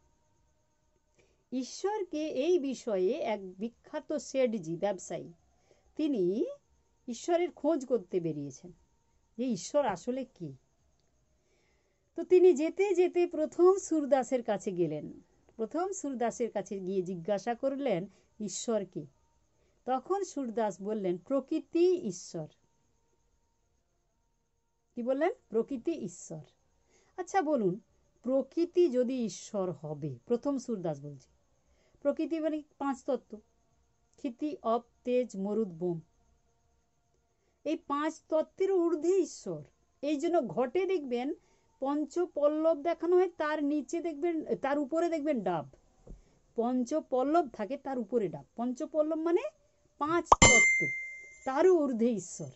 ঈশ্বরকে এই বিষয়ে এক বিখ্যাত শেঠজি ব্যবসায়ী, তিনি ঈশ্বরের খোঁজ করতে বেরিয়েছেন যে ঈশ্বর আসলে কি। তো তিনি যেতে যেতে প্রথম সূরদাসের কাছে গেলেন। প্রথম সূরদাসের কাছে গিয়ে জিজ্ঞাসা করলেন ঈশ্বর কি। তখন সূরদাস বললেন প্রকৃতি ঈশ্বর। কি বললেন? প্রকৃতি ঈশ্বর। আচ্ছা বলুন, প্রকৃতি যদি ঈশ্বর হবে, প্রথম সূরদাস বলছে, প্রকৃতি মানে 5 তত্ত্ব, ক্ষিতি অপ তেজ মরুদ বোম, এই 5 তত্ত্বের ঊর্ধ্বে ঈশ্বর। এই জন্য ঘটে দেখবেন পঞ্চপল্লব দেখানো হয়, তার নিচে দেখবেন, তার উপরে দেখবেন ডাব। পঞ্চপল্লব থাকে, তার উপরে ডাব। পঞ্চপল্লব মানে 5 তত্ত্ব, তারও ঊর্ধ্বে ঈশ্বর।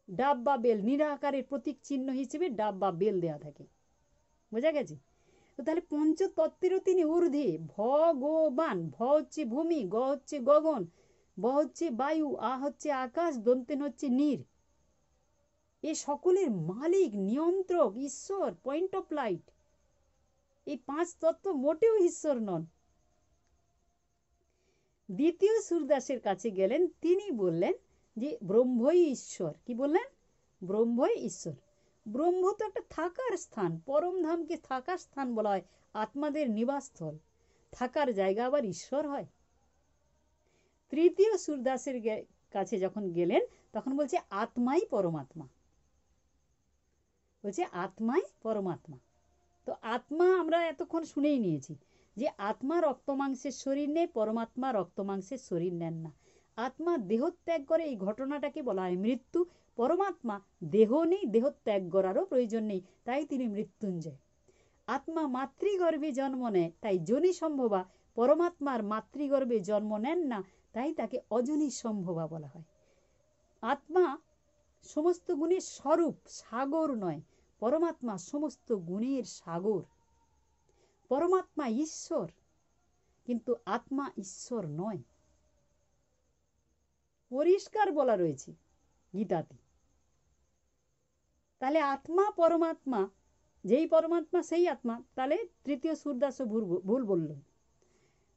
ডাব বা বেল, নিরাকারের প্রতীক চিহ্ন হিসেবে ডাব বা বেল দেওয়া থাকে। বোঝা গেছে? তো তাহলে পঞ্চতত্ত্বেরও তিনি ঊর্ধ্বে। ভগবান, ভ হচ্ছে ভূমি, গ হচ্ছে গগন, ব হচ্ছে বায়ু, আ হচ্ছে আকাশ, দন্তেন হচ্ছে নীর। এ সকলের মালিক, নিয়ন্ত্রক ঈশ্বর, পয়েন্ট অফ লাইট। এই 5 তত্ত্ব মোটেও ঈশ্বর নন। দ্বিতীয় সূরদাসের কাছে গেলেন, তিনি বললেন যে ব্রহ্মই ঈশ্বর। কি বললেন? ব্রহ্মই ঈশ্বর। ব্রহ্ম তো একটা থাকার স্থান, পরমধামকে থাকার স্থান বলা হয়, আত্মাদের নিবাসস্থল। থাকার জায়গা আবার ঈশ্বর হয়? তৃতীয় সূরদাসের কাছে যখন গেলেন তখন বলছে আত্মাই পরমাত্মা। বলছে আত্মাই পরমাত্মা। তো আত্মা আমরা এতক্ষণ শুনেই নিয়েছি যে আত্মা রক্তমাংসের শরীর নেই, পরমাত্মা রক্তমাংসের শরীর নেন না। আত্মা দেহত্যাগ করে, এই ঘটনাটাকে বলা হয় মৃত্যু। পরমাত্মা দেহ নেই, দেহত্যাগ করারও প্রয়োজন নেই, তাই তিনি মৃত্যুঞ্জয়। আত্মা মাতৃগর্ভে জন্ম নেয়, তাই যোনি সম্ভবা। পরমাত্মার মাতৃগর্ভে জন্ম নেন না, তাই তাকে অযোনি সম্ভবা বলা হয়। আত্মা সমস্ত গুণের স্বরূপ, সাগর নয়। পরমাত্মা সমস্ত গুণের সাগর। পরমাত্মা ঈশ্বর, কিন্তু আত্মা ঈশ্বর নয়। পরিষ্কার বলা রয়েছে গীতাতে। তাহলে আত্মা পরমাত্মা, যেই পরমাত্মা সেই আত্মা, তাহলে তৃতীয় সূরদাসও ভুল বলল।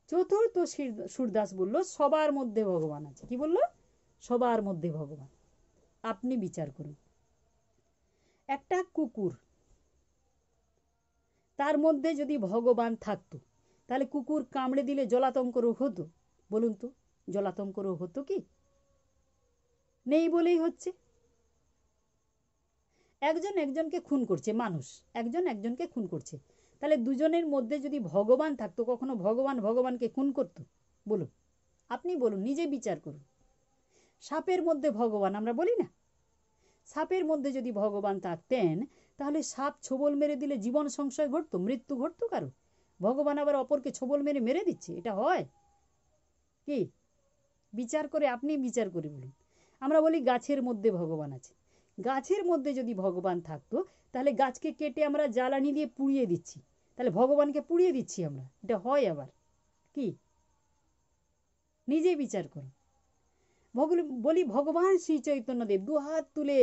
চতুর্থ সূরদাস বলল সবার মধ্যে ভগবান আছে। কি বলল? সবার মধ্যে ভগবান। আপনি বিচার করুন, একটা কুকুর, তার মধ্যে যদি ভগবান থাকতো তাহলে কুকুর কামড়ে দিলে জলাতঙ্ক রোগ হতো? বলুন তো, জলাতঙ্ক রোগ হতো কি? নেই বলেই হচ্ছে। একজন একজনকে খুন করছে, মানুষ একজন একজনকে খুন করছে, তাহলে দুজনের মধ্যে যদি ভগবান থাকতো, কখনো ভগবান ভগবানকে খুন করতো? বলুন, আপনি বলুন, নিজে বিচার করুন। সাপের মধ্যে ভগবান আমরা বলি না? সাপের মধ্যে যদি ভগবান থাকতেন তাহলে সাপ ছোবল মেরে দিলে জীবন সংশয় ঘটতো, মৃত্যু ঘটতো কারো? ভগবান আবার অপরকে ছোবল মেরে মেরে দিচ্ছে, এটা হয় কি? বিচার করে, আপনি বিচার করে বলুন। আমরা বলি গাছের মধ্যে ভগবান আছে। গাছের মধ্যে যদি ভগবান থাকতো তাহলে গাছকে কেটে আমরা জ্বালানি দিয়ে পুড়িয়ে দিচ্ছি, তাহলে ভগবানকে পুড়িয়ে দিচ্ছি আমরা, এটা হয় আবার কি? নিজে বিচার করুন। বলি ভগবান শ্রী চৈতন্যদেব, দু হাত তুলে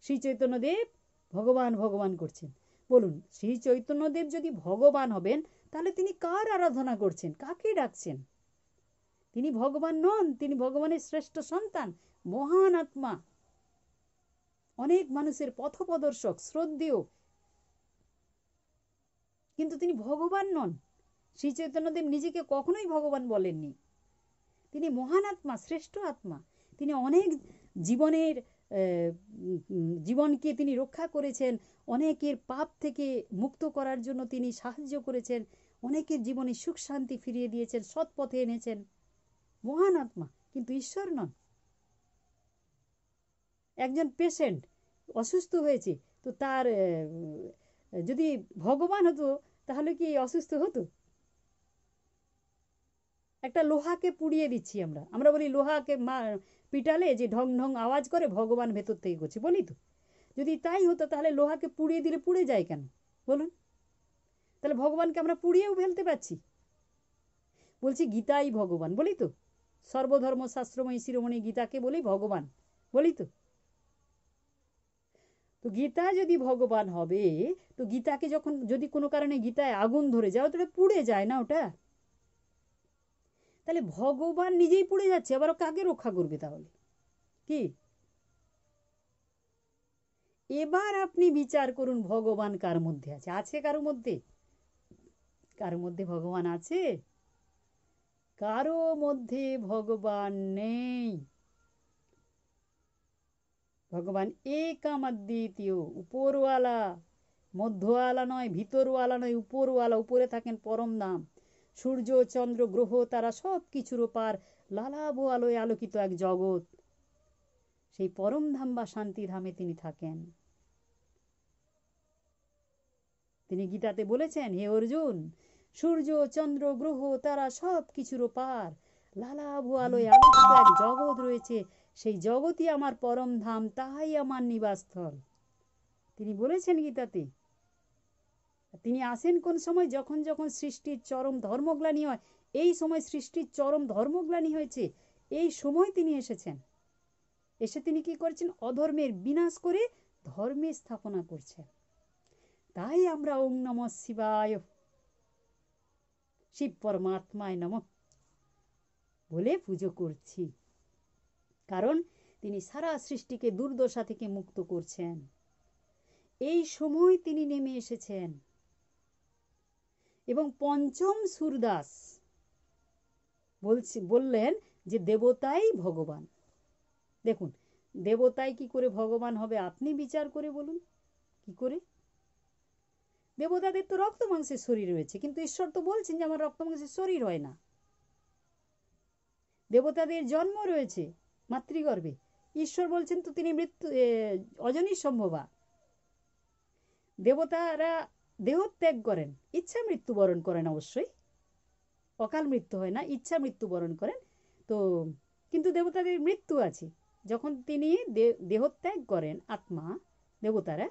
শ্রী চৈতন্যদেব ভগবান ভগবান করছেন। বলুন, শ্রী চৈতন্যদেব যদি ভগবান হবেন তাহলে তিনি কার আরাধনা করছেন, কাকে ডাকছেন? তিনি ভগবান নন, তিনি ভগবানের শ্রেষ্ঠ সন্তান, মহান আত্মা, অনেক মানুষের পথপ্রদর্শক, শ্রদ্ধেয়, কিন্তু তিনি ভগবান নন। শ্রী চৈতন্যদেব নিজেকে কখনোই ভগবান বলেননি। তিনি মহান আত্মা, শ্রেষ্ঠ আত্মা। তিনি অনেক জীবনকে তিনি রক্ষা করেছেন, অনেকের পাপ থেকে মুক্ত করার জন্য তিনি সাহায্য করেছেন, অনেকের জীবনে সুখ শান্তি ফিরিয়ে দিয়েছেন, সৎ পথে এনেছেন। মহান আত্মা, কিন্তু ঈশ্বর নন। একজন পেশেন্ট অসুস্থ হয়েছে, তো তার যদি ভগবান হতো তাহলে কি অসুস্থ হতো? একটা লোহাকে পুড়িয়ে দিচ্ছি আমরা, আমরা বলি লোহাকে পিটালে যে ঢং ঢং আওয়াজ করে, ভগবান ভেতর থেকে করছে বলি তো। যদি তাই হতো তাহলে লোহাকে পুড়িয়ে দিলে পুড়ে যায় কেন বলুন? তাহলে ভগবানকে আমরা পুড়িয়েও ফেলতে পারছি। বলছি গীতাই ভগবান বলি তো, সর্বধর্ম শাস্ত্রময়ী শিরোমণি গীতাকে বলি ভগবান বলি তো। তো গীতা যদি ভগবান হবে, তো গীতাকে যখন যদি কোনো কারণে গীতায় আগুন ধরে যায়, ওটা পুড়ে যায় না ওটা? তাহলে ভগবান নিজেই পুড়ে যাচ্ছে, আবার কাকে রক্ষা করবে তাহলে? কি? এবার আপনি বিচার করুন ভগবান কার মধ্যে আছে? আছে কারো মধ্যে? কারো মধ্যে ভগবান আছে? কারো মধ্যে ভগবান নেই। ভগবান একামাদ্বিতীয়, উপরওয়ালা, মধ্যওয়ালা নয়, ভিতরওয়ালা নয়, উপরওয়ালা। উপরে থাকেন পরম ধাম। সূর্য চন্দ্র গ্রহ তারা সব কিছুর ওপার লালাভ আলোয় আলোকিত এক জগৎ, সেই পরম ধাম বা শান্তিধামে তিনি থাকেন। তিনি গীতাতে বলেছেন, হে অর্জুন, সূর্য চন্দ্র গ্রহ তারা সব কিছুর ওপার লালাভ আলোয় আলোকিত এক জগৎ রয়েছে, সেই জগৎই আমার পরম ধাম, তাহাই আমার নিবাসস্থল। তিনি বলেছেন গীতাতে। তিনি আসেন কোন সময়? যখন যখন সৃষ্টির চরম ধর্মগ্লানি হয়। এই সময় সৃষ্টির চরম ধর্মগ্লানি হয়েছে, এই সময় তিনি এসেছেন। এসে তিনি কি করছেন? অধর্মের বিনাশ করে ধর্মের স্থাপনা করছেন। তাই আমরা ওং নমঃ শিবায়, শিব পরমাত্মায় নমঃ, বলে পুজো করছি, কারণ তিনি সারা সৃষ্টিকে দুর্দশা থেকে মুক্ত করছেন। এই সময় তিনি নেমে এসেছেন এবং পঞ্চম সূরদাস বললেন যে দেবতাই ভগবান। দেখুন, দেবতাই কি করে ভগবান হবে আপনি বিচার করে বলুন, কি করে? দেবতাদের তো রক্ত মাংসের শরীর রয়েছে, কিন্তু ঈশ্বর তো বলছেন যে আমার রক্ত মাংসের শরীর হয় না। দেবতাদের জন্ম রয়েছে মাতৃগর্ভে, ঈশ্বর বলছেন তো তিনি অজনী সম্ভবা। দেবতারা দেহত্যাগ করেন, ইচ্ছা মৃত্যুবরণ করেন, অবশ্যই অকাল মৃত্যু হয় না, ইচ্ছা মৃত্যুবরণ করেন। তো কিন্তু দেবতাদের মৃত্যু আছে, যখন তিনি দেহত্যাগ করেন আত্মা, দেবতারা,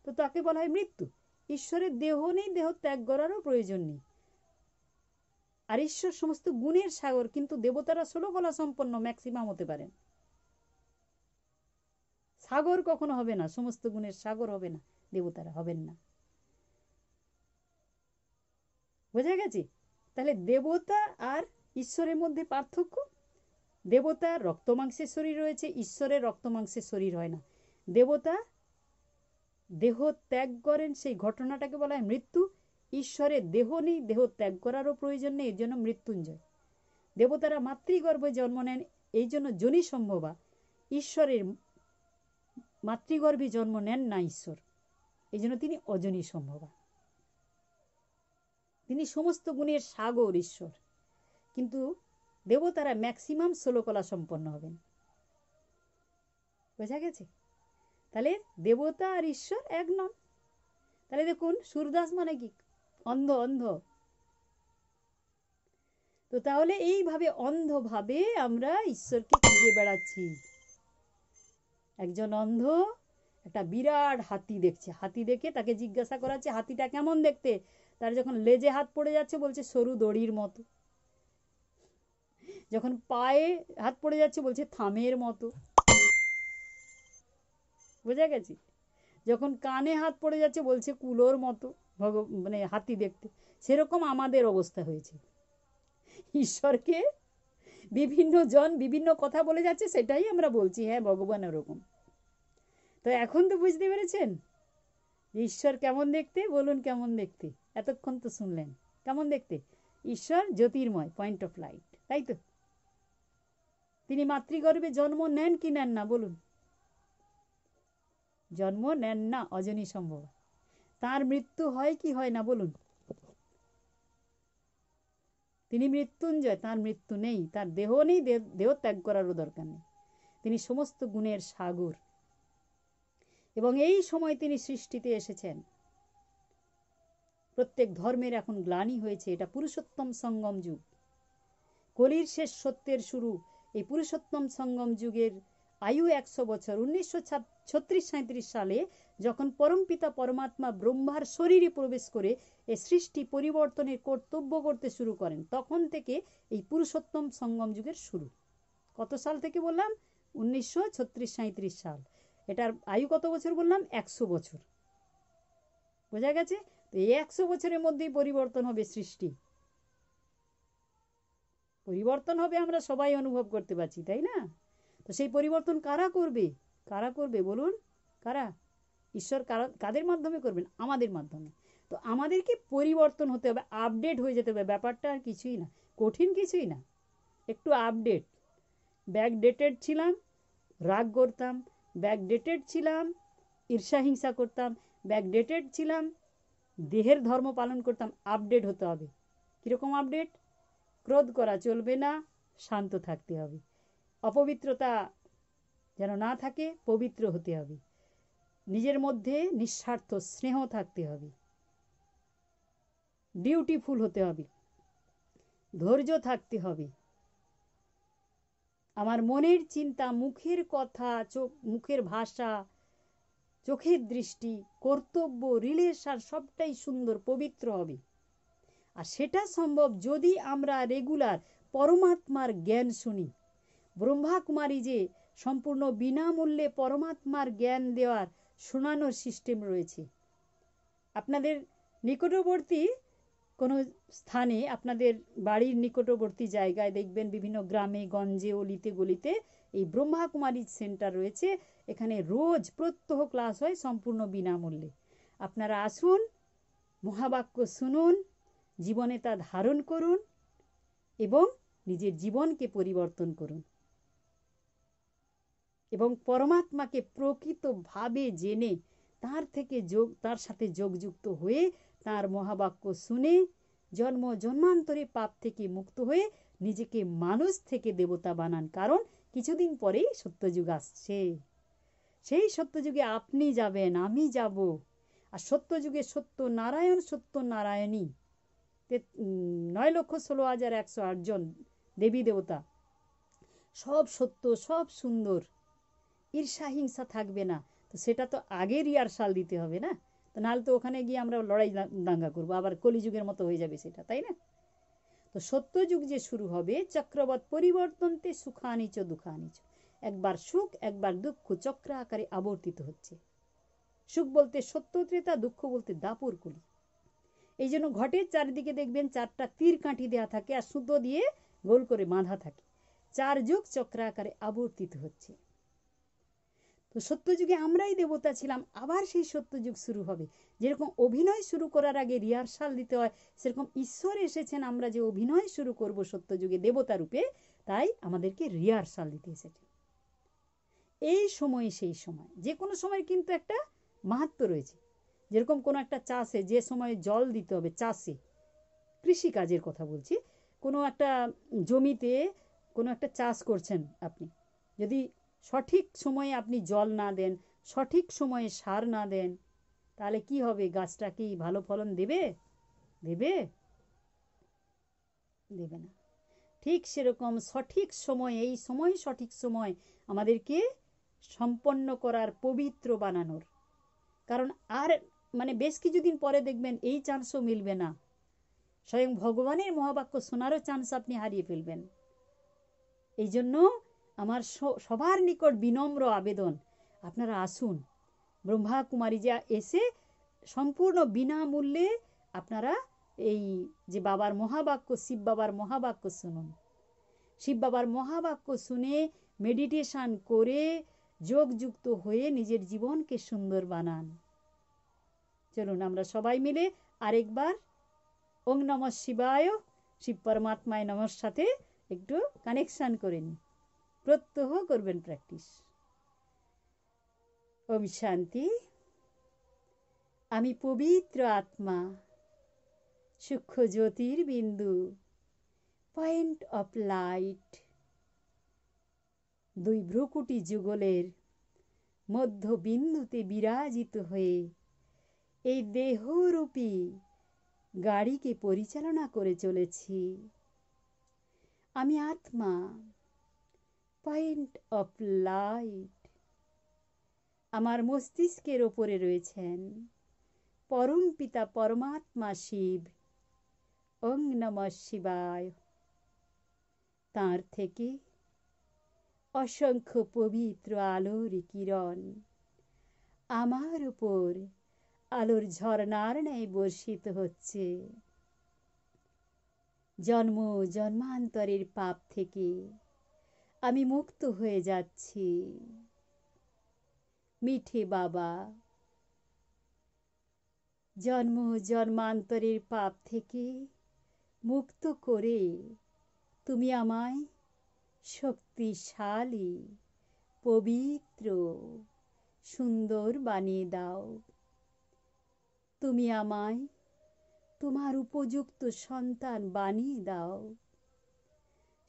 তো তাকে বলা হয় মৃত্যু। ঈশ্বরের দেহ নেই, দেহ ত্যাগ করারও প্রয়োজন নেই। আর ঈশ্বর সমস্ত গুণের সাগর, কিন্তু দেবতারা 16 কলা সম্পন্ন ম্যাক্সিমাম হতে পারেন। সাগর কখনো হবে না, সমস্ত গুণের সাগর হবে না, দেবতারা হবেন না। বোঝা গেছে? তাহলে দেবতা আর ঈশ্বরের মধ্যে পার্থক্য। দেবতার রক্ত মাংসের শরীর রয়েছে, ঈশ্বরের রক্ত মাংসের শরীর হয় না। দেবতা দেহ ত্যাগ করেন, সেই ঘটনাটাকে বলা হয় মৃত্যু। ঈশ্বরের দেহ নেই, দেহ ত্যাগ করারও প্রয়োজন নেই, এর জন্য মৃত্যুঞ্জয়। দেবতারা মাতৃগর্ভে জন্ম নেন, এই জন্য যোনি সম্ভবা। ঈশ্বরের মাতৃগর্ভে জন্ম নেন না ঈশ্বর, এই জন্য তিনি অযোনি সম্ভবা। তিনি সমস্ত গুণের সাগর ঈশ্বর, কিন্তু দেবতারা ম্যাক্সিমাম 16 কলা সম্পন্ন হবেন। বোঝা গেছে? তাহলে দেবতা আর ঈশ্বর এক নন। তাহলে দেখুন, সূরদাস মানে কি? অন্ধ, অন্ধ। তো তাহলে এইভাবে অন্ধভাবে আমরা ঈশ্বরকে খুঁজে বেড়াচ্ছি। একজন অন্ধ একটা বিরাট হাতি দেখছে, হাতি দেখে তাকে জিজ্ঞাসা করাচ্ছে হাতিটা কেমন দেখতে। তার যখন লেজে হাত পড়ে যাচ্ছে বলছে সরু দড়ির মতো, যখন পায়ে হাত পড়ে যাচ্ছে বলছে থামের মতো। বোঝা গেছে? যখন কানে হাত পড়ে যাচ্ছে বলছে কুলোর মতো, মানে হাতি দেখতে। সেরকম আমাদের অবস্থা হয়েছে। ঈশ্বরকে বিভিন্ন জন বিভিন্ন কথা বলে যাচ্ছে, সেটাই আমরা বলছি হ্যাঁ ভগবান ওরকম। তো এখন তো বুঝতে পেরেছেন ঈশ্বর কেমন দেখতে? বলুন কেমন দেখতে? এতক্ষণ তো শুনলেন কেমন দেখতে। ঈশ্বর জ্যোতির্ময়, পয়েন্ট অফ লাইট, তাই তো? তিনি মাতৃগর্ভে জন্ম নেন কি নেন না? বলুন। জন্ম নেন না, অজনী সম্ভব। তার মৃত্যু হয় কি হয় না? বলুন। তিনি মৃত্যুঞ্জয়, তার মৃত্যু নেই, তার দেহ নেই, দেহ ত্যাগ করারও দরকার নেই। তিনি সমস্ত গুণের সাগর, এবং এই সময় তিনি সৃষ্টিতে এসেছেন। প্রত্যেক ধর্মের এখন গ্লানি হয়েছে, এটা পুরুষোত্তম সঙ্গম যুগ, কলির শেষ সত্যের শুরু। এই পুরুষোত্তম সঙ্গম যুগের আয়ু 100 বছর। 1936-37 সালে যখন পরমপিতা পরমাত্মা ব্রহ্মার শরীরে প্রবেশ করে এই সৃষ্টি পরিবর্তনের কর্তব্য করতে শুরু করেন, তখন থেকে এই পুরুষোত্তম সঙ্গম যুগের শুরু। কত সাল থেকে বললাম? 1936-37 সাল। এটার আয়ু কত বছর বললাম? 100 বছর। বোঝা গেছে? তো এই 100 বছরের মধ্যেই পরিবর্তন হবে সৃষ্টি। পরিবর্তন হবে, আমরা সবাই অনুভব করতে পারছি, তাই না? তো সেই পরিবর্তন কারা করবে? কারা করবে বলুন? কারা? ঈশ্বর কাদের মাধ্যমে করবেন? আমাদের মাধ্যমে। তো আমাদেরকে পরিবর্তন হতে হবে, আপডেট হয়ে যেতে হবে। ব্যাপারটা আর কিছুই না, কঠিন কিছুই না, একটু আপডেট। ব্যাকডেটেড ছিলাম, রাগ করতাম। ব্যাকডেটেড ছিলাম, ঈর্ষা হিংসা করতাম। ব্যাকডেটেড ছিলাম, দেহের ধর্ম পালন করতাম। আপডেট হতে হবে। কীরকম আপডেট? ক্রোধ করা চলবে না, শান্ত থাকতে হবে। অপবিত্রতা যেন না থাকে, পবিত্র হতে হবে। নিজের মধ্যে নিঃস্বার্থ স্নেহ থাকতে হবে, ডিউটিফুল হতে হবে, ধৈর্য থাকতে হবে। আমার মনের চিন্তা, মুখের কথা, মুখের ভাষা, চোখের দৃষ্টি, কর্তব্য, রিলেশন সবটাই সুন্দর, পবিত্র হবে। আর সেটা সম্ভব যদি আমরা রেগুলার পরমাত্মার জ্ঞান শুনি। ব্রহ্মা কুমারী যে সম্পূর্ণ বিনামূল্যে পরমাত্মার জ্ঞান দেওয়ার শোনানোর সিস্টেম রয়েছে। আপনাদের নিকটবর্তী কোনো স্থানে আপনাদের বাড়ির নিকটবর্তী জায়গায় দেখবেন বিভিন্ন গ্রামে গঞ্জে অলিতে গলিতে এই ব্রহ্মাকুমারী সেন্টার রয়েছে। এখানে রোজ প্রত্যহ ক্লাস হয় সম্পূর্ণ বিনামূল্যে। আপনারা আসুন, মহাবাক্য শুনুন, জীবনে তা ধারণ করুন এবং নিজের জীবনকে পরিবর্তন করুন এবং পরমাত্মাকে প্রকৃতভাবে জেনে তার সাথে যোগযুক্ত হয়ে তার মহাবাক্য শুনে জন্ম জন্মান্তরে পাপ থেকে মুক্ত হয়ে নিজেকে মানুষ থেকে দেবতা বানান। কারণ কিছুদিন পরেই সত্যযুগ আসছে। সেই সত্যযুগে আপনি যাবেন, আমি যাব। আর সত্যযুগে সত্য নারায়ণী 9,16,108 জন দেবী দেবতা, সব সত্য, সব সুন্দর, ঈর্ষা হিংসা থাকবে না। তো সেটা তো আগে রিহার্সাল দিতে হবে না, তো নাহলে তো ওখানে গিয়ে আমরা লড়াই দাঙ্গা করবো, আবার কলিযুগের মতো হয়ে যাবে সেটা, তাই না? তো সত্যযুগ যে শুরু হবে, চক্রবৎ পরিবর্তনতে সুখানিচ দুঃখানিচ, একবার সুখ একবার দুঃখ চক্র আকারে আবর্তিত হচ্ছে। সুখ বলতে সত্য ত্রেতা, দুঃখ বলতে দাপর কলি। এই জন্য ঘটের চারিদিকে দেখবেন 4টা তীর কাঠি দেওয়া থাকে আর সুতো দিয়ে গোল করে বাঁধা থাকে। 4 যুগ চক্র আকারে আবর্তিত হচ্ছে। তো সত্যযুগে আমরাই দেবতা ছিলাম, আবার সেই সত্যযুগ শুরু হবে। যেরকম অভিনয় শুরু করার আগে রিহার্সাল দিতে হয়, সেরকম ঈশ্বর এসেছেন আমরা যে অভিনয় শুরু করব সত্যযুগে দেবতা রূপে, তাই আমাদেরকে রিহার্সাল দিতে এসেছে। এই সময় সেই সময়, যে কোনো সময় কিন্তু একটা মাহাত্ম্য রয়েছে। যেরকম কোনো একটা চাষে যে সময়ে জল দিতে হবে, চাষে কৃষিকাজের কথা বলছি, কোনো একটা জমিতে কোনো একটা চাষ করছেন আপনি, যদি সঠিক সময়ে আপনি জল না দেন, সঠিক সময়ে সার না দেন, তাহলে কি হবে? গাছটা কি ভালো ফলন দেবে? দেবে না। ঠিক সেরকম সঠিক সময়, এই সময় সঠিক সময় আমাদেরকে সম্পন্ন করার, পবিত্র বানানোর। কারণ আর বেশ কিছুদিন পরে দেখবেন এই চান্সও মিলবে না, স্বয়ং ভগবানের মহাবাক্য শোনারও চান্স আপনি হারিয়ে ফেলবেন। এই জন্য আমার সবার নিকট বিনম্র আবেদন, আপনারা আসুন, ব্রহ্মাকুমারী যা এসে সম্পূর্ণ বিনামূল্যে আপনারা এই যে বাবার মহাবাক্য, শিব বাবার মহাবাক্য শুনুন। শিব বাবার মহাবাক্য শুনে মেডিটেশন করে যোগযুক্ত হয়ে নিজের জীবনকে সুন্দর বানান। চলুন আমরা সবাই মিলে আরেকবার ওং নমঃ শিবায়, শিব পরমাত্মায় নমঃ সাথে একটু কানেকশন করে নিন, প্রত্যহ করবেন প্র্যাকটিস। ওম শান্তি। আমি পবিত্র আত্মা, সূক্ষ্ম জ্যোতির বিন্দু, পয়েন্ট অফ লাইট, 2 ভ্রুকুটি যুগলের মধ্য বিন্দুতে বিরাজিত হয়ে এই দেহরূপী গাড়িকে পরিচালনা করে চলেছি। আমি আত্মা, পয়েন্ট অফ লাইট। আমার মস্তিষ্কের ওপরে রয়েছেন পরম পিতা পরমাত্মা শিব। ওং নমঃ শিবায়। তাঁর থেকে অসংখ্য পবিত্র আলোর কিরণ আমার উপর আলোর ঝর্ণার ন্যায় বর্ষিত হচ্ছে। জন্ম জন্মান্তরের পাপ থেকে আমি মুক্ত হয়ে যাচ্ছি। মিঠে বাবা, জন্ম জন্মান্তরের পাপ থেকে মুক্ত করে তুমি আমায় শক্তিশালী, পবিত্র, সুন্দর বানিয়ে দাও। তুমি আমায় তোমার উপযুক্ত সন্তান বানিয়ে দাও।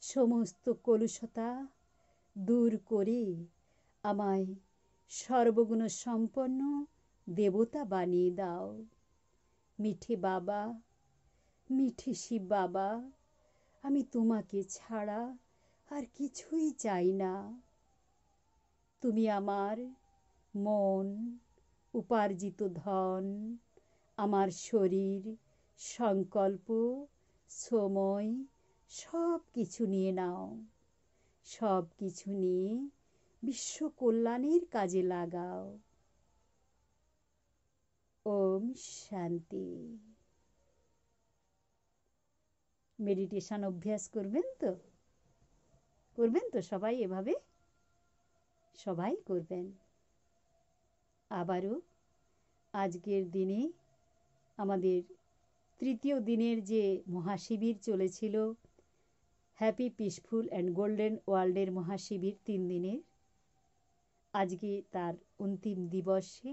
সমস্ত কলুষতা দূর করে আমায় সর্বগুণ সম্পন্ন দেবতা বানিয়ে দাও। মিঠে বাবা, মিঠে শিব বাবা, আমি তোমাকে ছাড়া আর কিছুই চাই না। তুমি আমার মন, উপার্জিত ধন, আমার শরীর, সংকল্প, সময় সব কিছু নিয়ে নাও। সব কিছু নিয়ে বিশ্ব কল্যাণের কাজে লাগাও। ওম শান্তি। মেডিটেশন অভ্যাস করবেন তো সবাই এভাবে? সবাই করবেন। আবারও আজকের দিনে আমাদের তৃতীয় দিনের যে মহাশিবির চলেছিল, হ্যাপি পিসফুল অ্যান্ড গোল্ডেন ওয়ার্ল্ডের মহাশিবির 3 দিনের, আজকে তার অন্তিম দিবসে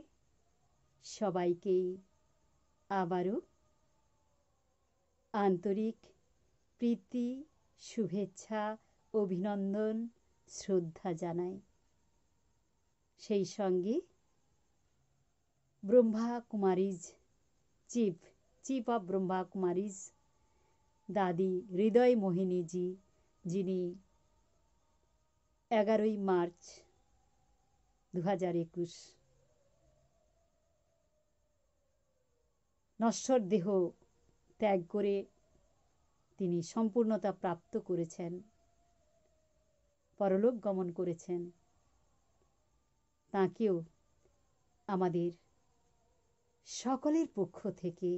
সবাইকেই আবারও আন্তরিক প্রীতি, শুভেচ্ছা, অভিনন্দন, শ্রদ্ধা জানাই। সেই সঙ্গে ব্রহ্মা কুমারীজ চিফ অফ ব্রহ্মা কুমারীজ দাদি হৃদয় মোহিনীজি, যিনি 11ই মার্চ 2021 নশ্বর দেহ ত্যাগ করে তিনি সম্পূর্ণতা প্রাপ্ত করেছেন, পরলোক গমন করেছেন। তাঁকেও আমাদের সকলের পক্ষ থেকে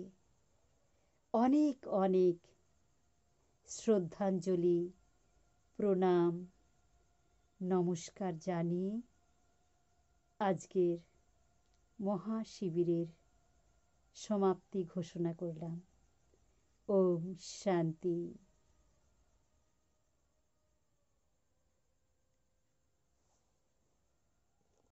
অনেক অনেক শ্রদ্ধাঞ্জলি, প্রণাম, নমস্কার জানিয়ে আজকের মহাশিবিরের সমাপ্তি ঘোষণা করলাম। ওম শান্তি।